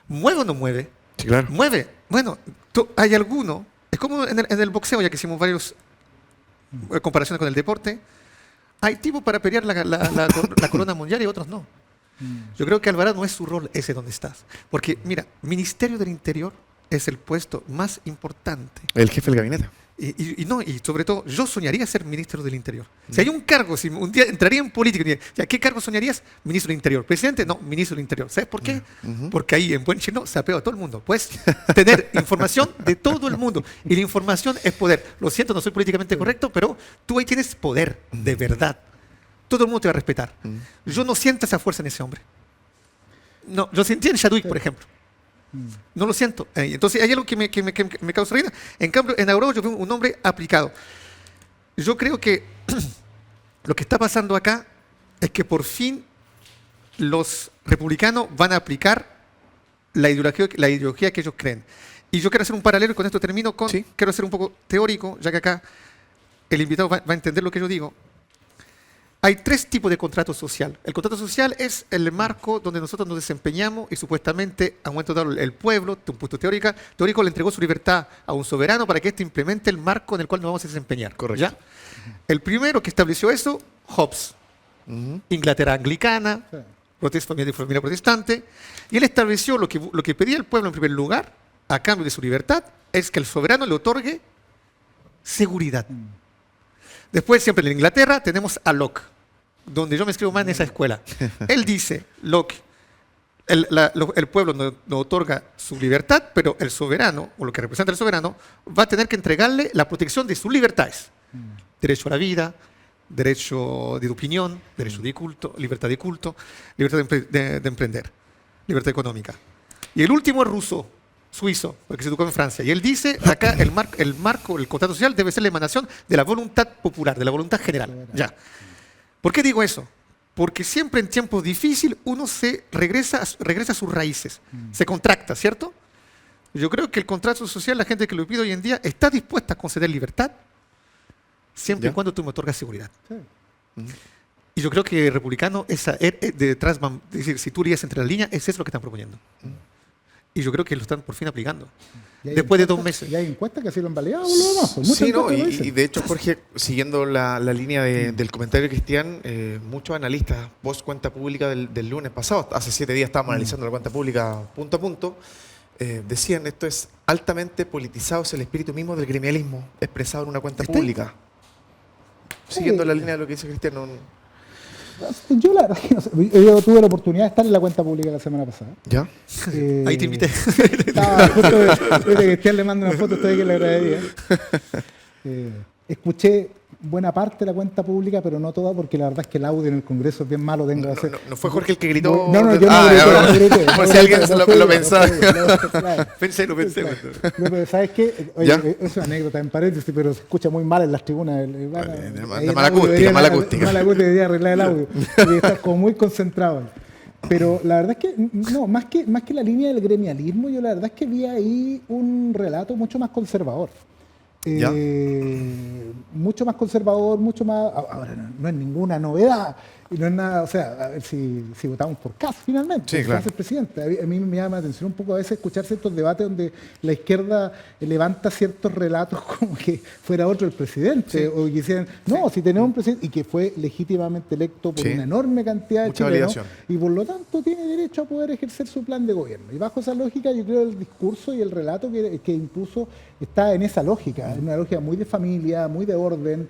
¿Mueve o no mueve? Sí, claro. Mueve. Bueno, hay alguno, es como en el boxeo, ya que hicimos varias comparaciones con el deporte, hay tipos para pelear la corona mundial y otros no. Yo creo que Alvarado no es su rol ese donde estás. Porque, mira, Ministerio del Interior es el puesto más importante. El jefe del gabinete. Y sobre todo, yo soñaría ser ministro del Interior. Si hay un cargo, si un día entraría en política, ya, ¿qué cargo soñarías? Ministro del Interior. ¿Presidente? No, ministro del Interior. ¿Sabes por qué? Porque ahí en buen chino sapeo a todo el mundo. Puedes tener información de todo el mundo. Y la información es poder. Lo siento, no soy políticamente correcto, pero tú ahí tienes poder, de verdad. Todo el mundo te va a respetar. Yo no siento esa fuerza en ese hombre. No, lo sentí en Chadwick, por ejemplo. No lo siento. Entonces hay algo que me causa ruido. En cambio, en Auro yo veo un hombre aplicado. Yo creo que lo que está pasando acá es que por fin los republicanos van a aplicar la ideología que ellos creen. Y yo quiero hacer un paralelo, y con esto termino, quiero ser un poco teórico, ya que acá el invitado va a entender lo que yo digo. Hay tres tipos de contrato social. El contrato social es el marco donde nosotros nos desempeñamos y supuestamente, a un momento dado, el pueblo, de un punto teórico, le entregó su libertad a un soberano para que éste implemente el marco en el cual nos vamos a desempeñar. Correcto. ¿Ya? El primero que estableció eso, Hobbes. Inglaterra anglicana, familia protestante, y él estableció lo que pedía el pueblo en primer lugar, a cambio de su libertad, es que el soberano le otorgue seguridad. Después, siempre en Inglaterra, tenemos a Locke, donde yo me escribo más en esa escuela. Él dice, Locke, el pueblo no otorga su libertad, pero el soberano, o lo que representa el soberano, va a tener que entregarle la protección de sus libertades. Derecho a la vida, derecho de opinión, derecho de culto, libertad de emprender, libertad económica. Y el último es Rousseau, suizo, porque se educó en Francia. Y él dice, acá el contrato social debe ser la emanación de la voluntad popular, de la voluntad general. Ya. ¿Por qué digo eso? Porque siempre en tiempos difíciles uno se regresa a sus raíces, se contracta, ¿cierto? Yo creo que el contrato social, la gente que lo pide hoy en día, está dispuesta a conceder libertad siempre y cuando tú me otorgas seguridad. Sí. Y yo creo que republicano, detrás, es decir, si tú lees entre las líneas, es eso lo que están proponiendo. Y yo creo que lo están por fin aplicando. Después de 2 meses. Y hay encuestas que así lo han validado, lo demás. Pues, Sí, no, y de hecho, Jorge, siguiendo la línea del comentario de Cristian, muchos analistas post cuenta pública del lunes pasado, hace 7 días estábamos analizando la cuenta pública punto a punto, decían esto es altamente politizado, es el espíritu mismo del gremialismo expresado en una cuenta pública. Siguiendo la línea de lo que dice Cristian. Yo la verdad que no sé. Yo tuve la oportunidad de estar en la cuenta pública la semana pasada. ¿Ya? Ahí te invité. Estaba justo que Cristian le manda una foto, estoy que le agradecería. Escuché buena parte de la cuenta pública, pero no toda, porque la verdad es que el audio en el Congreso es bien malo. No fue Jorge el que gritó. No, yo no grité. Por si alguien lo pensaba. Pensé. Pero ¿sabes qué? Oye, es una anécdota en paréntesis, pero se escucha muy mal en las tribunas. Mala acústica. Debería arreglar el audio. Y estás como muy concentrado. Pero la verdad es que, no, más que la línea del gremialismo, yo la verdad es que vi ahí un relato mucho más conservador. Mucho más conservador, mucho más... Ahora, no es ninguna novedad, y no es nada, o sea, a ver si votamos por Kast finalmente, sí, claro. Kast es presidente. A mí me llama la atención un poco a veces escuchar ciertos debates donde la izquierda levanta ciertos relatos como que fuera otro el presidente, o que dicen, no, si tenemos un presidente, y que fue legítimamente electo por una enorme cantidad de chilenos, y por lo tanto tiene derecho a poder ejercer su plan de gobierno. Y bajo esa lógica, yo creo que el discurso y el relato que impuso está en esa lógica, en una lógica muy de familia, muy de orden,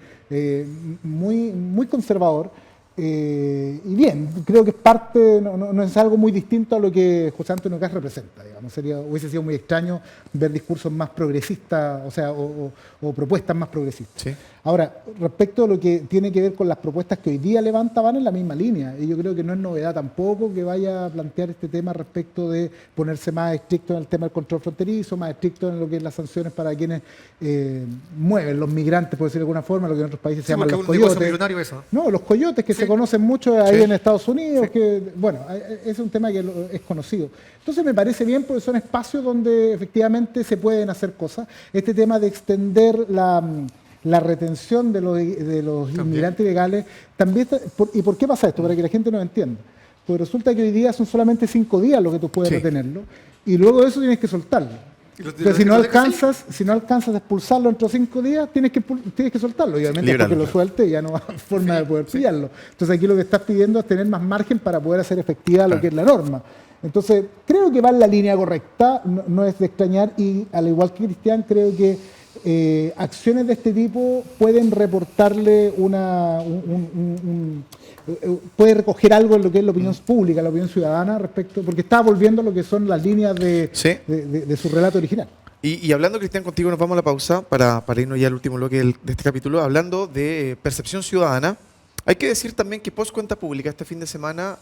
muy conservador. Y bien, creo que es parte, no es algo muy distinto a lo que José Antonio Kast representa, digamos. Hubiese sido muy extraño ver discursos más progresistas, o sea, o propuestas más progresistas. Sí. Ahora, respecto a lo que tiene que ver con las propuestas que hoy día levanta, van en la misma línea. Y yo creo que no es novedad tampoco que vaya a plantear este tema respecto de ponerse más estricto en el tema del control fronterizo, más estricto en lo que es las sanciones para quienes mueven los migrantes, por decirlo de alguna forma, lo que en otros países se llaman los coyotes. Millonario eso. No, los coyotes que Sí. se conocen mucho ahí Sí. en Estados Unidos, Sí. que, bueno, es un tema que es conocido. Entonces me parece bien porque son espacios donde efectivamente se pueden hacer cosas. Este tema de extender la retención de los inmigrantes ilegales, también ¿y por qué pasa esto? Para que la gente no entienda. Pues resulta que hoy día son solamente 5 días los que tú puedes Sí. retenerlo, y luego de eso tienes que soltarlo. Pero si no alcanzas a expulsarlo entre 5 días, tienes que soltarlo. Y obviamente Liberarlo. porque lo suelte ya no hay forma de poder pillarlo. Entonces aquí lo que estás pidiendo es tener más margen para poder hacer efectiva lo que es la norma. Entonces creo que va en la línea correcta, no es de extrañar, y al igual que Cristian, creo que acciones de este tipo pueden reportarle puede recoger algo en lo que es la opinión pública, la opinión ciudadana respecto, porque está volviendo a lo que son las líneas Sí. de su relato original. Y hablando, Cristian, contigo nos vamos a la pausa para irnos ya al último bloque de este capítulo. Hablando de percepción ciudadana, hay que decir también que Post Cuenta Pública este fin de semana,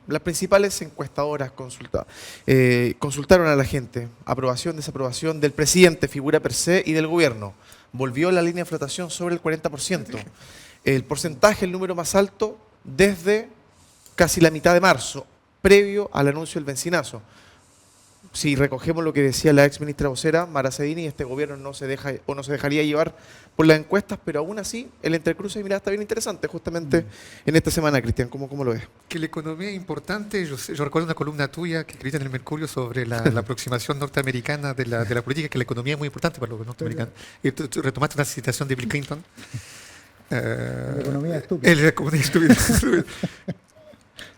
las principales encuestadoras consultaron a la gente, aprobación, desaprobación del presidente, figura per se, y del gobierno. Volvió la línea de flotación sobre el 40%. El porcentaje, el número más alto desde casi la mitad de marzo, previo al anuncio del bencinazo. Si recogemos lo que decía la ex ministra vocera, Mara Cedini, este gobierno no se dejaría llevar por las encuestas, pero aún así el entrecruce de miradas está bien interesante justamente en esta semana, Cristian. ¿Cómo lo ves? Que la economía es importante. Yo recuerdo una columna tuya que escribiste en el Mercurio sobre la aproximación norteamericana de la política, que la economía es muy importante para los norteamericanos. Y tú retomaste una citación de Bill Clinton. La economía es estúpida. La economía es estúpida.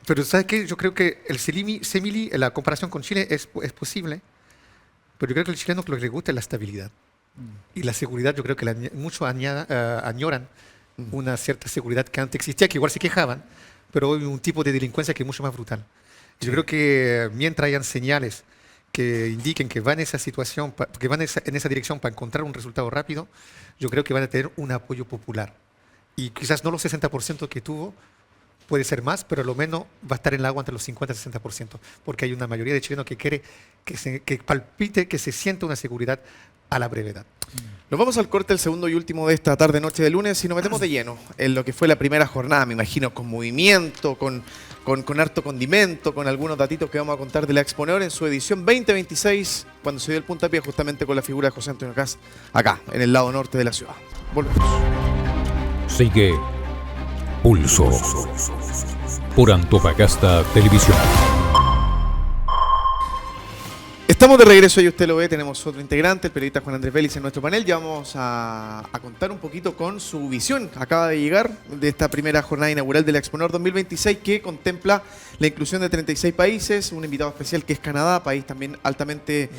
Pero ¿sabes qué? Yo creo que el símil, la comparación con Chile es posible, pero yo creo que el chileno lo que le gusta es la estabilidad. Y la seguridad, yo creo que muchos añoran una cierta seguridad que antes existía, que igual se quejaban, pero hoy un tipo de delincuencia que es mucho más brutal. Yo creo que mientras hayan señales que indiquen que van en esa situación, que van en esa dirección para encontrar un resultado rápido, yo creo que van a tener un apoyo popular. Y quizás no los 60% que tuvo, puede ser más, pero a lo menos va a estar en el agua entre los 50 y 60%, porque hay una mayoría de chilenos que quiere que palpite, que se sienta una seguridad a la brevedad. Nos vamos al corte, el segundo y último de esta tarde-noche de lunes, y nos metemos de lleno en lo que fue la primera jornada, me imagino, con movimiento, con harto condimento, con algunos datitos que vamos a contar de la Exponor en su edición 2026, cuando se dio el puntapié justamente con la figura de José Antonio Kast, acá, en el lado norte de la ciudad. Volvemos. Sigue Pulso por Antofagasta Televisión. Estamos de regreso y usted lo ve, tenemos otro integrante, el periodista Juan Andrés Vélez en nuestro panel. Ya vamos a contar un poquito con su visión. Acaba de llegar de esta primera jornada inaugural de la Exponor 2026 que contempla la inclusión de 36 países, un invitado especial que es Canadá, país también altamente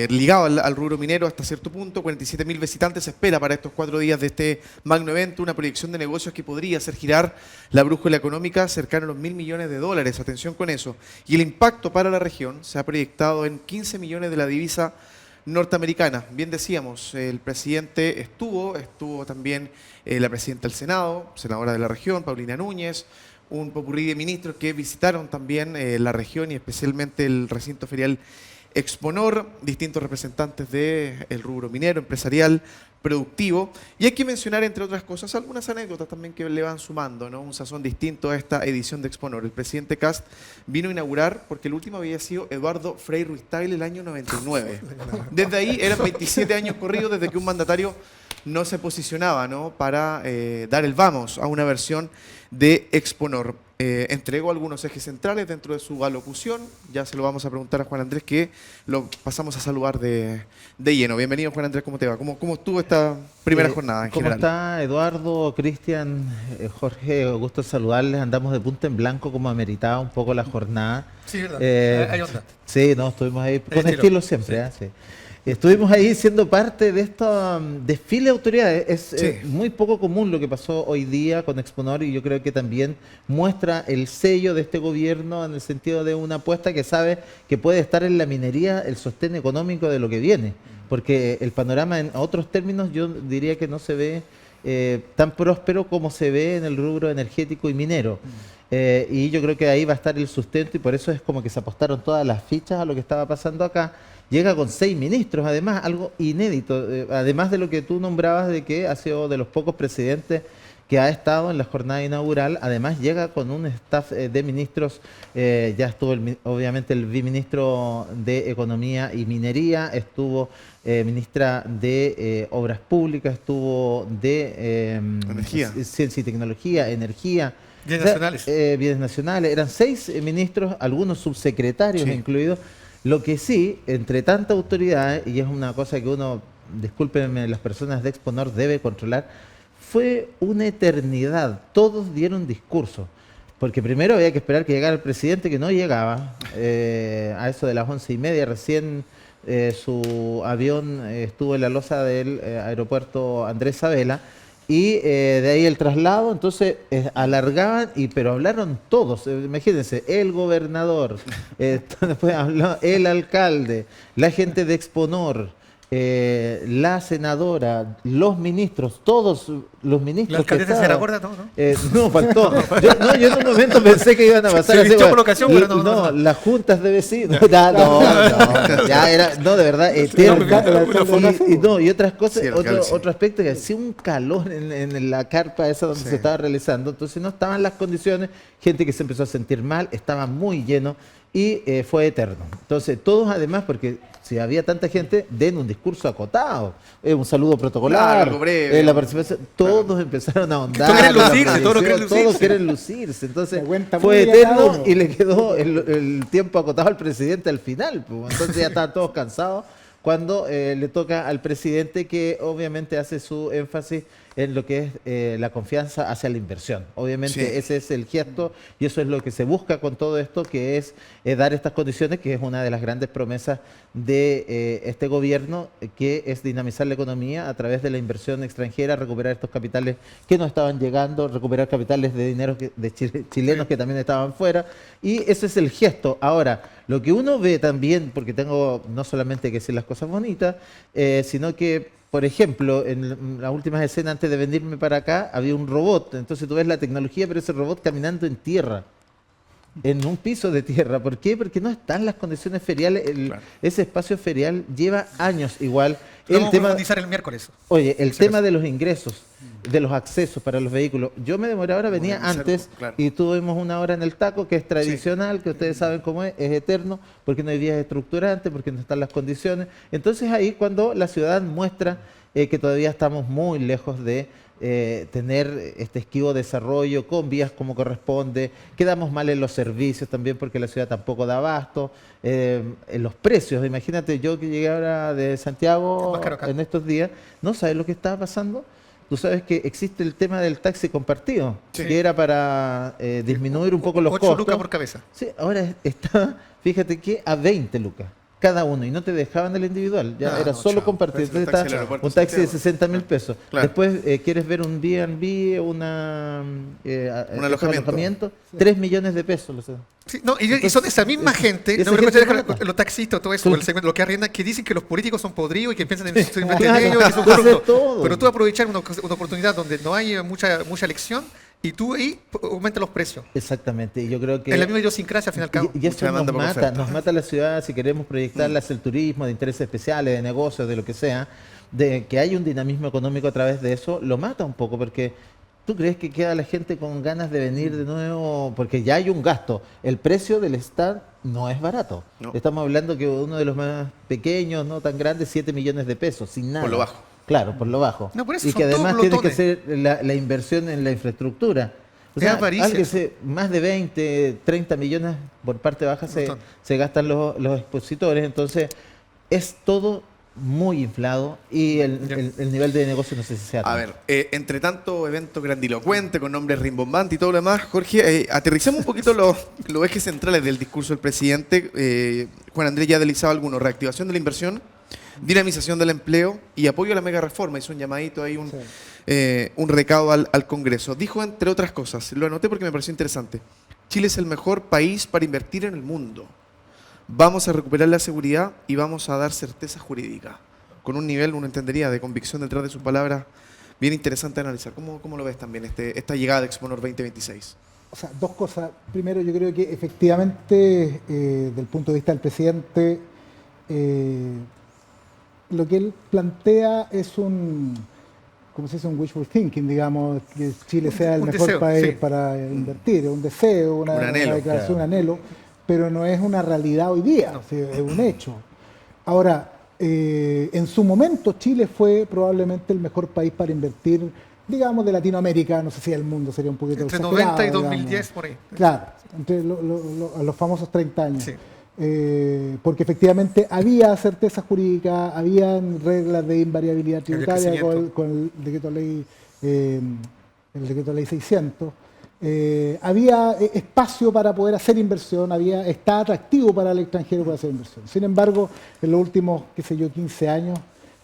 ligado al rubro minero hasta cierto punto. 47.000 visitantes se espera para estos 4 días de este magno evento, una proyección de negocios que podría hacer girar la brújula económica cercana a los $1.000 millones. Atención con eso. Y el impacto para la región se ha proyectado en 15 millones de la divisa norteamericana. Bien decíamos, el presidente estuvo también la presidenta del Senado, senadora de la región, Paulina Núñez, un popurrí de ministros que visitaron también la región y especialmente el recinto ferial Exponor, distintos representantes del rubro minero, empresarial, productivo. Y hay que mencionar, entre otras cosas, algunas anécdotas también que le van sumando, ¿no? Un sazón distinto a esta edición de Exponor. El presidente Kast vino a inaugurar, porque el último había sido Eduardo Frei Ruiz-Tagle el año 99. Desde ahí eran 27 años corridos desde que un mandatario no se posicionaba, ¿no? Para dar el vamos a una versión de Exponor. Entregó algunos ejes centrales dentro de su alocución. Ya se lo vamos a preguntar a Juan Andrés, que lo pasamos a saludar de lleno. Bienvenido, Juan Andrés, ¿cómo te va? ¿Cómo estuvo esta primera jornada en general? ¿Cómo está Eduardo, Cristian, Jorge? Gusto saludarles. Andamos de punta en blanco como ameritaba un poco la jornada. Sí, verdad. Hay onda. Sí, no, estuvimos ahí con estilo siempre. Sí. Estuvimos ahí siendo parte de esta desfile de autoridades. Es Sí. muy poco común lo que pasó hoy día con Exponor y yo creo que también muestra el sello de este gobierno en el sentido de una apuesta que sabe que puede estar en la minería el sostén económico de lo que viene. Porque el panorama en otros términos yo diría que no se ve tan próspero como se ve en el rubro energético y minero. Y yo creo que ahí va a estar el sustento y por eso es como que se apostaron todas las fichas a lo que estaba pasando acá. Llega con 6 ministros, además, algo inédito, además de lo que tú nombrabas de que ha sido de los pocos presidentes que ha estado en la jornada inaugural, además llega con un staff de ministros, ya estuvo obviamente el viceministro de Economía y Minería, estuvo ministra de Obras Públicas, estuvo de Energía. Ciencia y Tecnología, Energía. Bienes O sea, nacionales. bienes nacionales, eran 6 ministros, algunos subsecretarios Sí. incluidos. Lo que sí, entre tantas autoridades, y es una cosa que uno, discúlpenme, las personas de Exponor debe controlar, fue una eternidad. Todos dieron discurso. Porque primero había que esperar que llegara el presidente, que no llegaba. A eso de las 11:30 recién su avión estuvo en la losa del aeropuerto Andrés Sabela. Y de ahí el traslado, entonces alargaban, pero hablaron todos. Imagínense, el gobernador, después habló el alcalde, la gente de Exponor, la senadora, los ministros, todos los ministros. La alcaldesa que será estaban. gorda, ¿no? No, faltó. Yo en un momento pensé que iban a pasar Se así, vistió bueno, por ocasión, pero no. las juntas de vecinos. Ya era, no, de verdad, eterno. Y otras cosas, Sí, el alcalde, sí. otro aspecto que hacía un calor en la carpa esa donde Sí. se estaba realizando, entonces no estaban las condiciones, gente que se empezó a sentir mal, estaba muy lleno y fue eterno. Entonces todos además, porque si había tanta gente, den un discurso acotado, un saludo protocolar, Claro, algo breve. la participación, todos empezaron a ahondar. Todos quieren en la lucirse, todos quieren posición, lucirse. quieren lucirse. Entonces Se cuenta fue muy bien cada eterno uno. y le quedó el tiempo acotado al presidente al final. Pues. Entonces ya estaban todos cansados cuando le toca al presidente, que obviamente hace su énfasis en lo que es la confianza hacia la inversión. Obviamente Sí. ese es el gesto y eso es lo que se busca con todo esto, que es dar estas condiciones, que es una de las grandes promesas de este gobierno, que es dinamizar la economía a través de la inversión extranjera, recuperar estos capitales que no estaban llegando, recuperar capitales de dinero de chilenos que también estaban fuera, y ese es el gesto. Ahora, lo que uno ve también, porque tengo no solamente que decir las cosas bonitas, sino que por ejemplo, en las últimas escenas antes de venirme para acá, había un robot. Entonces tú ves la tecnología, pero ese robot caminando en tierra, en un piso de tierra. ¿Por qué? Porque no están las condiciones feriales. Claro. Ese espacio ferial lleva años igual. Lo vamos a profundizar el miércoles. Oye, el tema de los ingresos, de los accesos para los vehículos. Yo me demoré ahora, venía Modernizar, antes claro. y tuvimos una hora en el taco, que es tradicional, que ustedes saben cómo es eterno, porque no hay vías estructurantes, porque no están las condiciones. Entonces ahí cuando la ciudad muestra que todavía estamos muy lejos de tener este esquivo desarrollo con vías como corresponde, quedamos mal en los servicios también porque la ciudad tampoco da abasto, en los precios, imagínate yo que llegué ahora de Es Santiago más caro acá. en estos días, ¿no sabes lo que estaba pasando? Tú sabes que existe el tema del taxi compartido, Sí. que era para disminuir un poco los 8 costos. lucas por cabeza. Sí, ahora está, fíjate que a 20 lucas cada uno, y no te dejaban el individual, ya No, era no, solo chao. compartir. Parece un Entonces taxi del está aeropuerto un de taxi de Santiago. 60.000 pesos. Claro. Después quieres ver un B&B, un alojamiento. 3 millones de pesos. Sí, no, y son esa misma gente, esa no me gente refiero mata. a los taxistas, todo eso, Claro. el segmento, lo que arriendan, que dicen que los políticos son podridos y que piensan en simplemente Claro. en ellos y que son Entonces, corruptos. todo. Pero tú aprovechar una oportunidad donde no hay mucha elección y tú ahí aumentas los precios. Exactamente, y yo creo que... Es la misma idiosincrasia al fin y al cabo. Y eso Mucha demanda, poca oferta. nos mata la ciudad si queremos proyectarla hacia el turismo, de intereses especiales, de negocios, de lo que sea, de que haya un dinamismo económico a través de eso, lo mata un poco, porque ¿tú crees que queda la gente con ganas de venir de nuevo? Porque ya hay un gasto. El precio del stand no es barato. No. Estamos hablando que uno de los más pequeños, no tan grandes, 7 millones de pesos, sin nada. Por lo bajo. Claro, por lo bajo. No, por eso y son que todos además tienes que glotones. hacer la inversión en la infraestructura. O Es sea, avaricia. más de 20, 30 millones por parte baja Montón. se gastan los expositores, entonces es todo muy inflado y el nivel de negocio no sé si sea A tanto. ver, entre tanto evento grandilocuente, con nombres rimbombantes y todo lo demás, Jorge, aterricemos un poquito los ejes centrales del discurso del presidente. Juan Andrés ya ha deslizado algunos. Reactivación de la inversión, dinamización del empleo y apoyo a la mega reforma. Hizo un llamadito ahí, un recado al Congreso. Dijo, entre otras cosas, lo anoté porque me pareció interesante, Chile es el mejor país para invertir en el mundo. Vamos a recuperar la seguridad y vamos a dar certeza jurídica. Con un nivel, uno entendería, de convicción detrás de sus palabras, bien interesante de analizar. ¿Cómo lo ves también esta llegada de Exponor 2026? O sea, dos cosas. Primero, yo creo que efectivamente, del punto de vista del presidente, lo que él plantea es ¿cómo se dice? Un wishful thinking, digamos, que Chile sea el mejor deseo, país sí. para invertir. Es un deseo, Un anhelo, una declaración, claro. un anhelo, pero no es una realidad hoy día, o sea, es un hecho. Ahora, en su momento Chile fue probablemente el mejor país para invertir, digamos, de Latinoamérica, no sé si del mundo, sería un poquito Entre exagerado, 90 y digamos. 2010, por ahí. Claro, entre los famosos 30 años. Sí. Porque efectivamente había certeza jurídica, había reglas de invariabilidad tributaria crecimiento. con el decreto ley 600. Había espacio para poder hacer inversión, está atractivo para el extranjero para hacer inversión. Sin embargo, en los últimos, 15 años,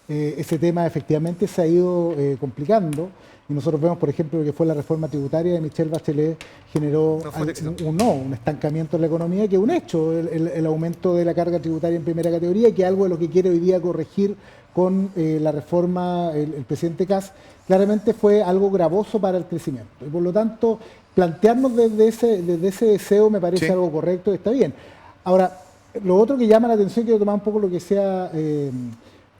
ese tema efectivamente se ha ido complicando. Y nosotros vemos, por ejemplo, lo que fue la reforma tributaria de Michelle Bachelet, generó No fue un éxito. un estancamiento en la economía, que es un hecho, el aumento de la carga tributaria en primera categoría, que es algo de lo que quiere hoy día corregir con la reforma el presidente Kast, claramente fue algo gravoso para el crecimiento. Y por lo tanto, plantearnos desde ese deseo me parece Sí. algo correcto y está bien. Ahora, lo otro que llama la atención, quiero tomar un poco lo que sea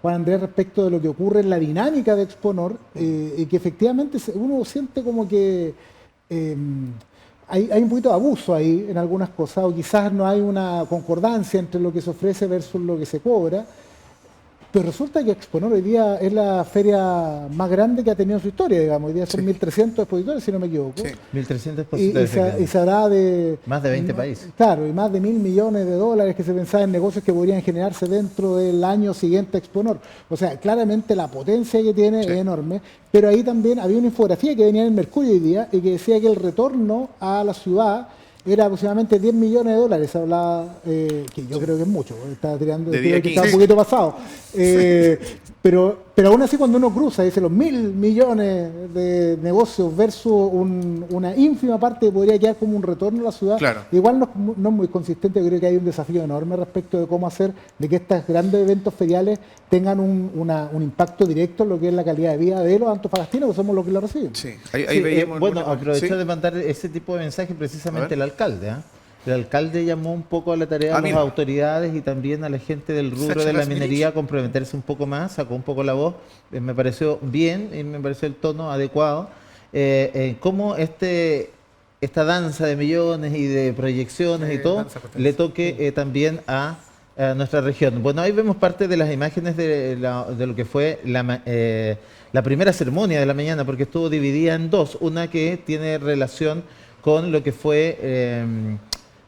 Juan Andrés respecto de lo que ocurre en la dinámica de Exponor, y que efectivamente uno siente como que hay un poquito de abuso ahí en algunas cosas, o quizás no hay una concordancia entre lo que se ofrece versus lo que se cobra. Pero resulta que Exponor hoy día es la feria más grande que ha tenido en su historia, digamos. Hoy día son 1.300 expositores, si no me equivoco. Sí. 1.300 Y expositores. se hará de... Más de 20 países. Claro, y más de $1.000 millones que se pensaba en negocios que podrían generarse dentro del año siguiente a Exponor. O sea, claramente la potencia que tiene es enorme, pero ahí también había una infografía que venía en el Mercurio hoy día y que decía que el retorno a la ciudad era aproximadamente $10 millones, se hablaba, que yo creo que es mucho, estaba tirando, De creo que 10 a está un 15. poquito pasado. Pero aún así cuando uno cruza, dice los $1.000 millones de negocios versus una ínfima parte que podría quedar como un retorno a la ciudad, Claro. igual no es muy consistente. Yo creo que hay un desafío enorme respecto de cómo hacer de que estos grandes eventos feriales tengan un impacto directo en lo que es la calidad de vida de los antofagastinos, que somos los que lo reciben. Sí, ahí Sí, veíamos... bueno, alguna- aprovechó ¿Sí? de mandar ese tipo de mensaje A precisamente ver. el alcalde. El alcalde llamó un poco a la tarea a las mira. autoridades y también a la gente del rubro Sacha de la Lasminich. minería a comprometerse un poco más, sacó un poco la voz, me pareció bien y me pareció el tono adecuado. Cómo esta danza de millones y de proyecciones y todo danza potencia. le toque también a nuestra región. Bueno, ahí vemos parte de las imágenes de lo que fue la primera ceremonia de la mañana, porque estuvo dividida en dos. Una que tiene relación con lo que fue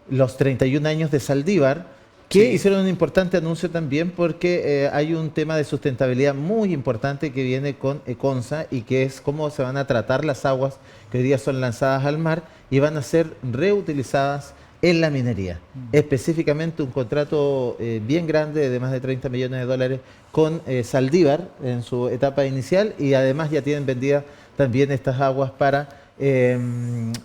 los 31 años de Saldívar, que Sí. hicieron un importante anuncio también porque hay un tema de sustentabilidad muy importante que viene con Econsa y que es cómo se van a tratar las aguas que hoy día son lanzadas al mar y van a ser reutilizadas en la minería. Específicamente un contrato bien grande de más de $30 millones con Saldívar en su etapa inicial y además ya tienen vendidas también estas aguas para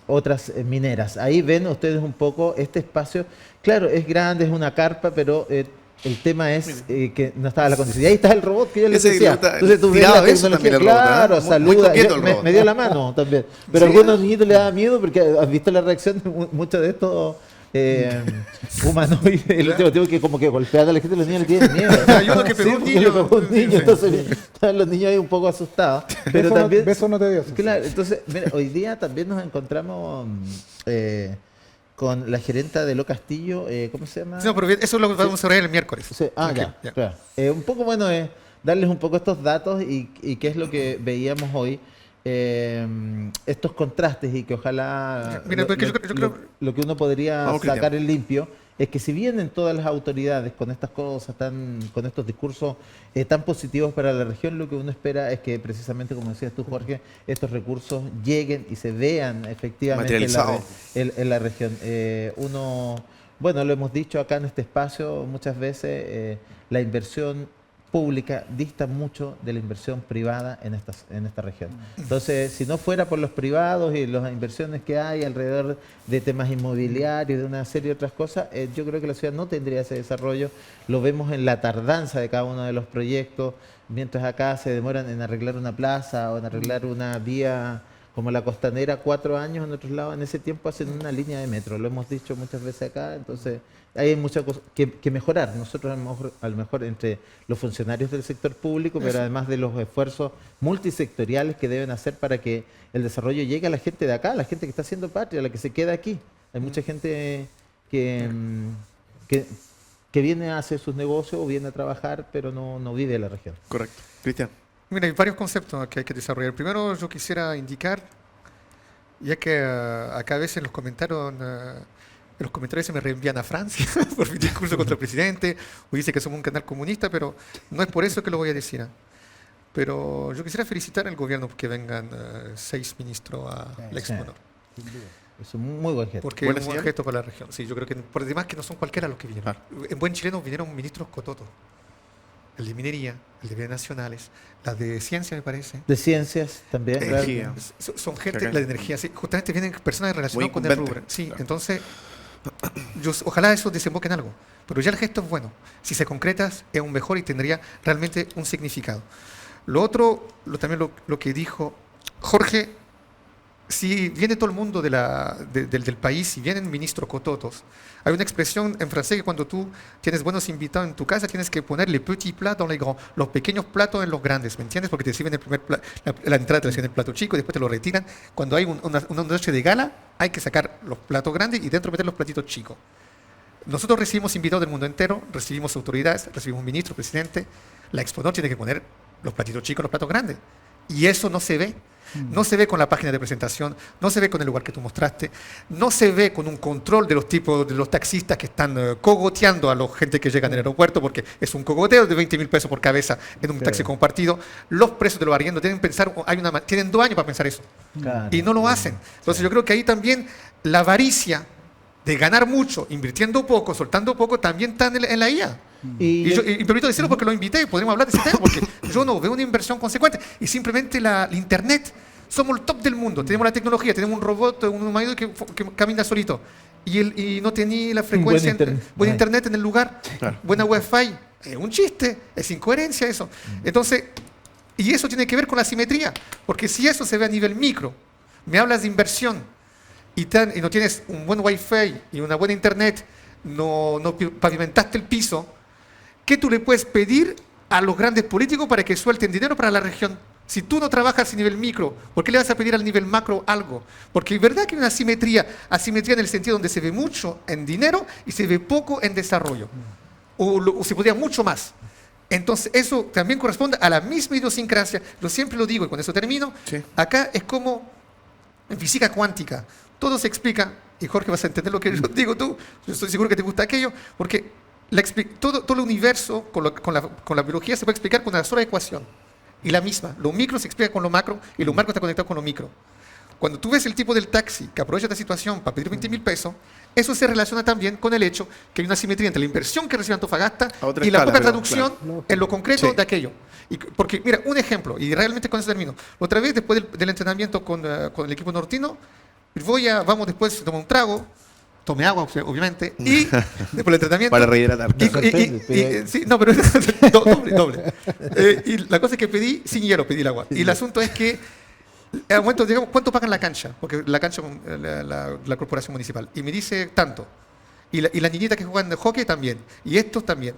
otras mineras. Ahí ven ustedes un poco este espacio. Claro, es grande, es una carpa, pero el tema es que no estaba la condición. Y ahí está el robot que yo les Ese decía. está Entonces tú ves tirado la de eso tecnología, también el robot, ¿eh? claro, Muy saluda. coqueto Yo- el me, robot. me dio la mano también. Pero a ¿Sí? algunos niñitos les da miedo porque has visto la reacción de muchos de estos humanoides, el último tiempo que como que golpean a la gente, los niños le tienen miedo. Hay uno que pegó un porque niño. le pegó un niño, Sí. entonces están los niños ahí un poco asustados. Pero Beso también... beso no te dio. Claro, entonces, mira, hoy día también nos encontramos con la gerenta de Lo Castillo, ¿cómo se llama? No, pero eso es lo que vamos a ver el miércoles. Sí, Ok, ya, claro. Un poco bueno es darles un poco estos datos y qué es lo que veíamos hoy, estos contrastes y que ojalá Mira, porque yo creo- lo que uno podría Vamos, sacar Cristian. en limpio es que si vienen todas las autoridades con estas cosas, con estos discursos tan positivos para la región, lo que uno espera es que precisamente, como decías tú, Jorge, estos recursos lleguen y se vean efectivamente Materializados. en la región. Bueno, lo hemos dicho acá en este espacio muchas veces, la inversión pública dista mucho de la inversión privada en esta región. Entonces, si no fuera por los privados y las inversiones que hay alrededor de temas inmobiliarios, de una serie de otras cosas, yo creo que la ciudad no tendría ese desarrollo. Lo vemos en la tardanza de cada uno de los proyectos, mientras acá se demoran en arreglar una plaza o en arreglar una vía como la Costanera, 4 años, en otros lados en ese tiempo hacen una línea de metro, lo hemos dicho muchas veces acá, entonces hay muchas cosas que mejorar. Nosotros a lo mejor entre los funcionarios del sector público, pero además de los esfuerzos multisectoriales que deben hacer para que el desarrollo llegue a la gente de acá, a la gente que está haciendo patria, a la que se queda aquí. Hay mucha gente que viene a hacer sus negocios o viene a trabajar, pero no vive en la región. Correcto. Cristian. Mira, hay varios conceptos que hay que desarrollar. Primero, yo quisiera indicar, ya que acá a veces en los comentarios se me reenvían a Francia por mi discurso contra el presidente, o dice que somos un canal comunista, pero no es por eso que lo voy a decir. Pero yo quisiera felicitar al gobierno porque vengan 6 ministros al Exponor. Es un muy buen gesto. Porque es un buen gesto para la región. Sí, yo creo que por demás que no son cualquiera los que vinieron. En buen chileno vinieron ministros cototos. El de minería, el de bienes nacionales, la de ciencia me parece. De ciencias también. Energía. Son gente, la de energía, sí, justamente vienen personas relacionadas con el rubro. Sí, claro. Entonces, ojalá eso desemboque en algo. Pero ya el gesto es bueno. Si se concreta, es aún mejor y tendría realmente un significado. Lo otro, también lo que dijo Jorge, si viene todo el mundo del país, si vienen ministros cototos, hay una expresión en francés que cuando tú tienes buenos invitados en tu casa, tienes que poner les petits plats dans les grands, los pequeños platos en los grandes, ¿me entiendes? Porque te sirven la entrada te reciben el plato chico y después te lo retiran. Cuando hay una noche de gala, hay que sacar los platos grandes y dentro meter los platitos chicos. Nosotros recibimos invitados del mundo entero, recibimos autoridades, recibimos ministros, presidente. La Exponor tiene que poner los platitos chicos, los platos grandes. Y eso no se ve. No se ve con la página de presentación, no se ve con el lugar que tú mostraste, no se ve con un control de los tipos de los taxistas que están cogoteando a la gente que llega en el aeropuerto, porque es un cogoteo de 20.000 pesos por cabeza en un taxi compartido. Los precios de los arriendos tienen 2 años para pensar eso. Claro. Y no lo hacen. Entonces yo creo que ahí también la avaricia de ganar mucho, invirtiendo poco, soltando poco, también está en la IA. Y permito decirlo porque lo invité, podríamos hablar de ese tema, porque yo no veo una inversión consecuente. Y simplemente la Internet, somos el top del mundo, tenemos la tecnología, tenemos un robot, un humanoide que camina solito. Y no tenía la frecuencia, buen internet en el lugar, claro. Buena wifi, es un chiste, es incoherencia eso. Entonces, y eso tiene que ver con la simetría, porque si eso se ve a nivel micro, me hablas de inversión y no tienes un buen wifi y una buena internet, no pavimentaste el piso, ¿qué tú le puedes pedir a los grandes políticos para que suelten dinero para la región? Si tú no trabajas a nivel micro, ¿por qué le vas a pedir al nivel macro algo? Porque es verdad que hay una asimetría en el sentido donde se ve mucho en dinero y se ve poco en desarrollo. O se podría mucho más. Entonces, eso también corresponde a la misma idiosincrasia. Yo siempre lo digo y con eso termino. Sí. Acá es como en física cuántica. Todo se explica, y Jorge vas a entender lo que yo digo tú, yo estoy seguro que te gusta aquello, porque todo el universo con la biología se puede explicar con una sola ecuación. Y la misma, lo micro se explica con lo macro y lo macro está conectado con lo micro. Cuando tú ves el tipo del taxi que aprovecha esta situación para pedir 20.000 pesos, eso se relaciona también con el hecho que hay una simetría entre la inversión que recibe Antofagasta y la poca traducción en lo concreto de aquello. Porque, mira, un ejemplo, y realmente con eso termino. Otra vez, después del entrenamiento con el equipo nortino, vamos después a tomar un trago, tomé agua, obviamente, y después del entrenamiento... Para rehidratarte. Sí, no, pero doble. Y la cosa es que pedí sin hielo, pedí el agua. Y el asunto es que, al momento, digamos, ¿cuánto pagan la cancha? Porque la cancha, la corporación municipal. Y me dice tanto. Y la niñita que juega en hockey también. Y estos también.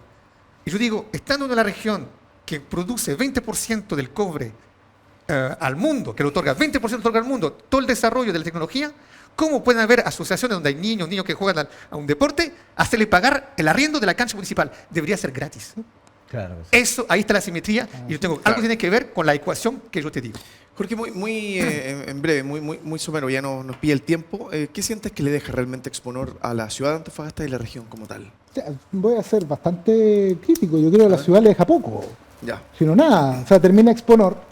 Y yo digo, estando en la región que produce 20% del cobre al mundo, que lo otorga, 20% lo otorga al mundo, todo el desarrollo de la tecnología, ¿cómo pueden haber asociaciones donde hay niños que juegan a un deporte, hacerle pagar el arriendo de la cancha municipal? Debería ser gratis. Claro. Eso, ahí está la simetría y yo tengo algo que tiene que ver con la ecuación que yo te digo. Jorge, muy en breve, muy somero, ya nos pilla el tiempo. ¿Qué sientes que le deja realmente Exponor a la ciudad de Antofagasta y la región como tal? Voy a ser bastante crítico. Yo creo que la ciudad le deja poco. Ya. Sino nada. O sea, termina Exponor.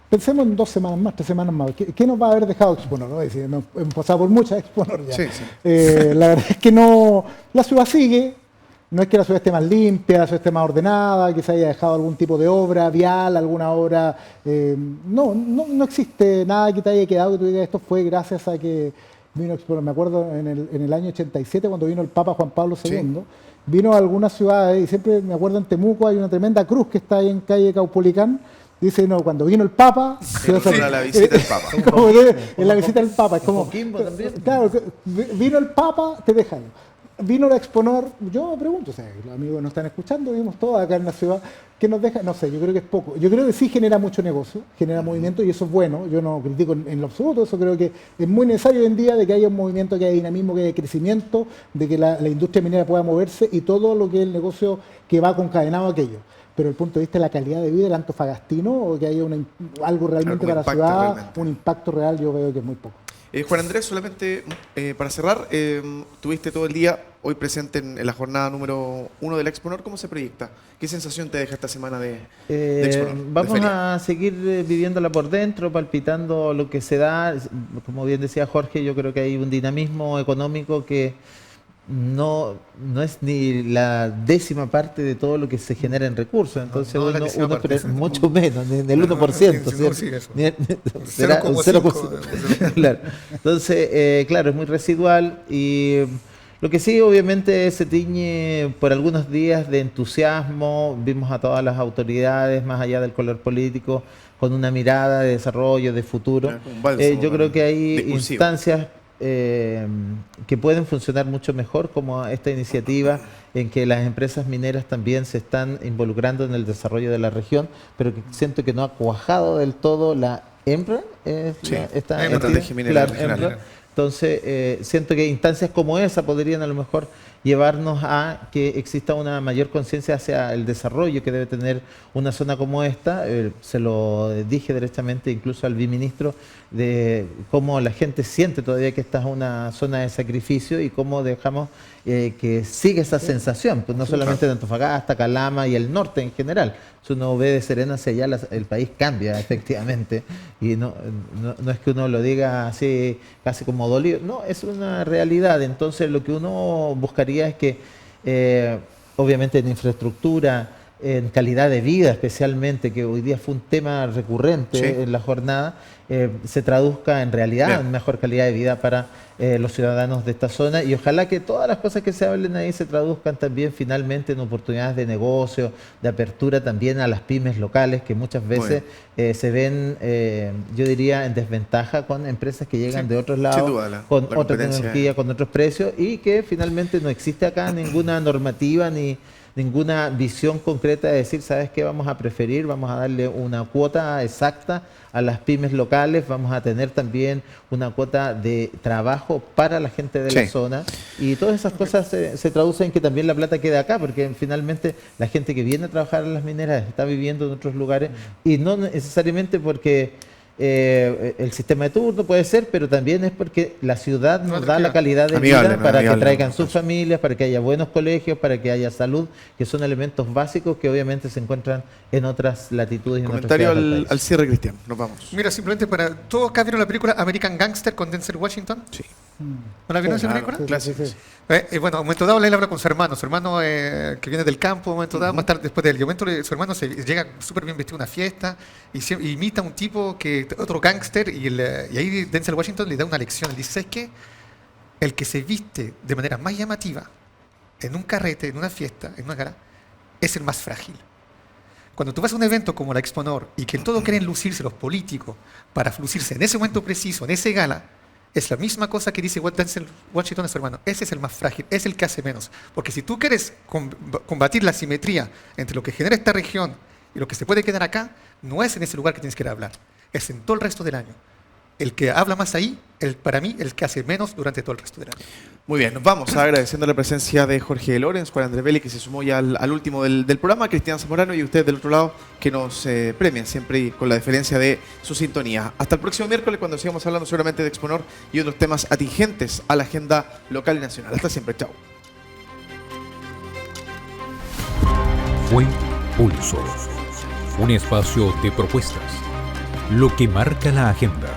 Pensemos en 2 semanas más, 3 semanas más. ¿Qué nos va a haber dejado Exponor? ¿No? Es decir, hemos pasado por muchas Exponor ya. Sí. La verdad es que no. La ciudad sigue. no es que la ciudad esté más limpia, la ciudad esté más ordenada, que se haya dejado algún tipo de obra vial, alguna obra... no existe nada que te haya quedado que tú digas esto fue gracias a que vino, me acuerdo en el año 87 cuando vino el Papa Juan Pablo II, Sí. vino a algunas ciudades y siempre me acuerdo en Temuco hay una tremenda cruz que está ahí en calle Caupolicán. Dice, no, cuando vino el Papa... Era la visita del Papa. Como que en la visita del Papa, es como... Coquimbo también. Claro, vino el Papa, te dejan. Vino la Exponor, yo me pregunto, o sea, los amigos nos están escuchando, vivimos todos acá en la ciudad, ¿qué nos deja? No sé, yo creo que es poco. Yo creo que sí genera mucho negocio, genera movimiento y eso es bueno, yo no critico en lo absoluto, eso creo que es muy necesario hoy en día de que haya un movimiento, que haya dinamismo, que haya crecimiento, de que la industria minera pueda moverse y todo lo que es el negocio que va concadenado a aquello. Pero el punto de vista de la calidad de vida del antofagastino, o que haya algo realmente Algún para la impacto ciudad, realmente. un impacto real, yo veo que es muy poco. Juan Andrés, solamente para cerrar, tuviste todo el día hoy presente en la jornada número 1 del Exponor. ¿Cómo se proyecta? ¿Qué sensación te deja esta semana de Exponor? de Vamos feria? a seguir viviéndola por dentro, palpitando lo que se da. Como bien decía Jorge, yo creo que hay un dinamismo económico que no es ni la 10ª parte de todo lo que se genera en recursos. Entonces no la 10ª parte. mucho menos, ni del 1%. No, ¿cierto? sí, eso. Será un 0,5. 0,5. Claro. Entonces, claro, es muy residual y lo que sí obviamente se tiñe por algunos días de entusiasmo. Vimos a todas las autoridades, más allá del color político, con una mirada de desarrollo, de futuro. Un bálsamo, Yo creo que hay discursivo. instancias que pueden funcionar mucho mejor, como esta iniciativa en que las empresas mineras también se están involucrando en el desarrollo de la región, pero que siento que no ha cuajado del todo la EMPRA, Sí, esta la entidad, Estrategia Minera claro, Regional. EMPRA. Entonces, siento que instancias como esa podrían a lo mejor llevarnos a que exista una mayor conciencia hacia el desarrollo que debe tener una zona como esta. Se lo dije directamente incluso al viceministro de cómo la gente siente todavía que esta es una zona de sacrificio y cómo dejamos que siga esa sensación, pues no solamente de Antofagasta, Calama y el norte en general. Si uno ve de Serena hacia allá, el país cambia efectivamente y no es que uno lo diga así casi como dolido, no, es una realidad. Entonces lo que uno buscaría es que obviamente en infraestructura, en calidad de vida especialmente, que hoy día fue un tema recurrente Sí. en la jornada, se traduzca en realidad Bien. en mejor calidad de vida para los ciudadanos de esta zona y ojalá que todas las cosas que se hablen ahí se traduzcan también finalmente en oportunidades de negocio, de apertura también a las pymes locales que muchas veces se ven, yo diría, en desventaja con empresas que llegan Sí, de otros sin lados, duda, con la otra competencia. tecnología, con otros precios y que finalmente no existe acá ninguna normativa ni ninguna visión concreta de decir, ¿sabes qué? Vamos a preferir, vamos a darle una cuota exacta a las pymes locales, vamos a tener también una cuota de trabajo para la gente de la Sí. zona y todas esas cosas se traducen en que también la plata quede acá, porque finalmente la gente que viene a trabajar en las mineras está viviendo en otros lugares y no necesariamente porque el sistema de turno puede ser, pero también es porque la ciudad nos da la calidad de Amigable, vida para que amigable. traigan sus familias, para que haya buenos colegios, para que haya salud, que son elementos básicos que obviamente se encuentran en otras latitudes y en otras Comentario ciudades del al país. cierre, Cristian. Nos vamos. Mira, simplemente para... ¿Todos acá vieron la película American Gangster con Denzel Washington? Sí. ¿No la vieron esa Claro, película? clásico, sí. Bueno, a un momento dado él habla con su hermano que viene del campo, a un momento dado, más tarde después de él, y a un momento su hermano llega súper bien vestido a una fiesta y imita a un tipo, otro gángster, y ahí Denzel Washington le da una lección, le dice, ¿sabes qué? El que se viste de manera más llamativa en un carrete, en una fiesta, en una gala, es el más frágil. Cuando tú vas a un evento como la Exponor y que todos quieren lucirse los políticos para lucirse en ese momento preciso, en ese gala, es la misma cosa que dice Denzel Washington a su hermano. Ese es el más frágil, es el que hace menos. Porque si tú quieres combatir la simetría entre lo que genera esta región y lo que se puede quedar acá, no es en ese lugar que tienes que ir a hablar, es en todo el resto del año. El que habla más ahí, para mí, el que hace menos durante todo el resto del año. Muy bien, nos vamos agradeciendo la presencia de Jorge Lorenz, Juan Andrés Vélez, que se sumó ya al último del programa, Cristian Zamorano y ustedes del otro lado, que nos premian siempre y con la diferencia de su sintonía. Hasta el próximo miércoles, cuando sigamos hablando seguramente de Exponor y otros temas atingentes a la agenda local y nacional. Hasta siempre, chao. Fue Pulso, un espacio de propuestas, lo que marca la agenda,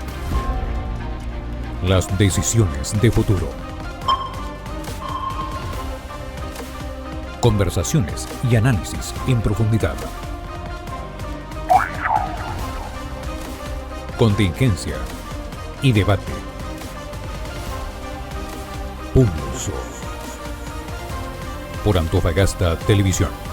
las decisiones de futuro. Conversaciones y análisis en profundidad. Contingencia y debate. Pulso. Por Antofagasta Televisión.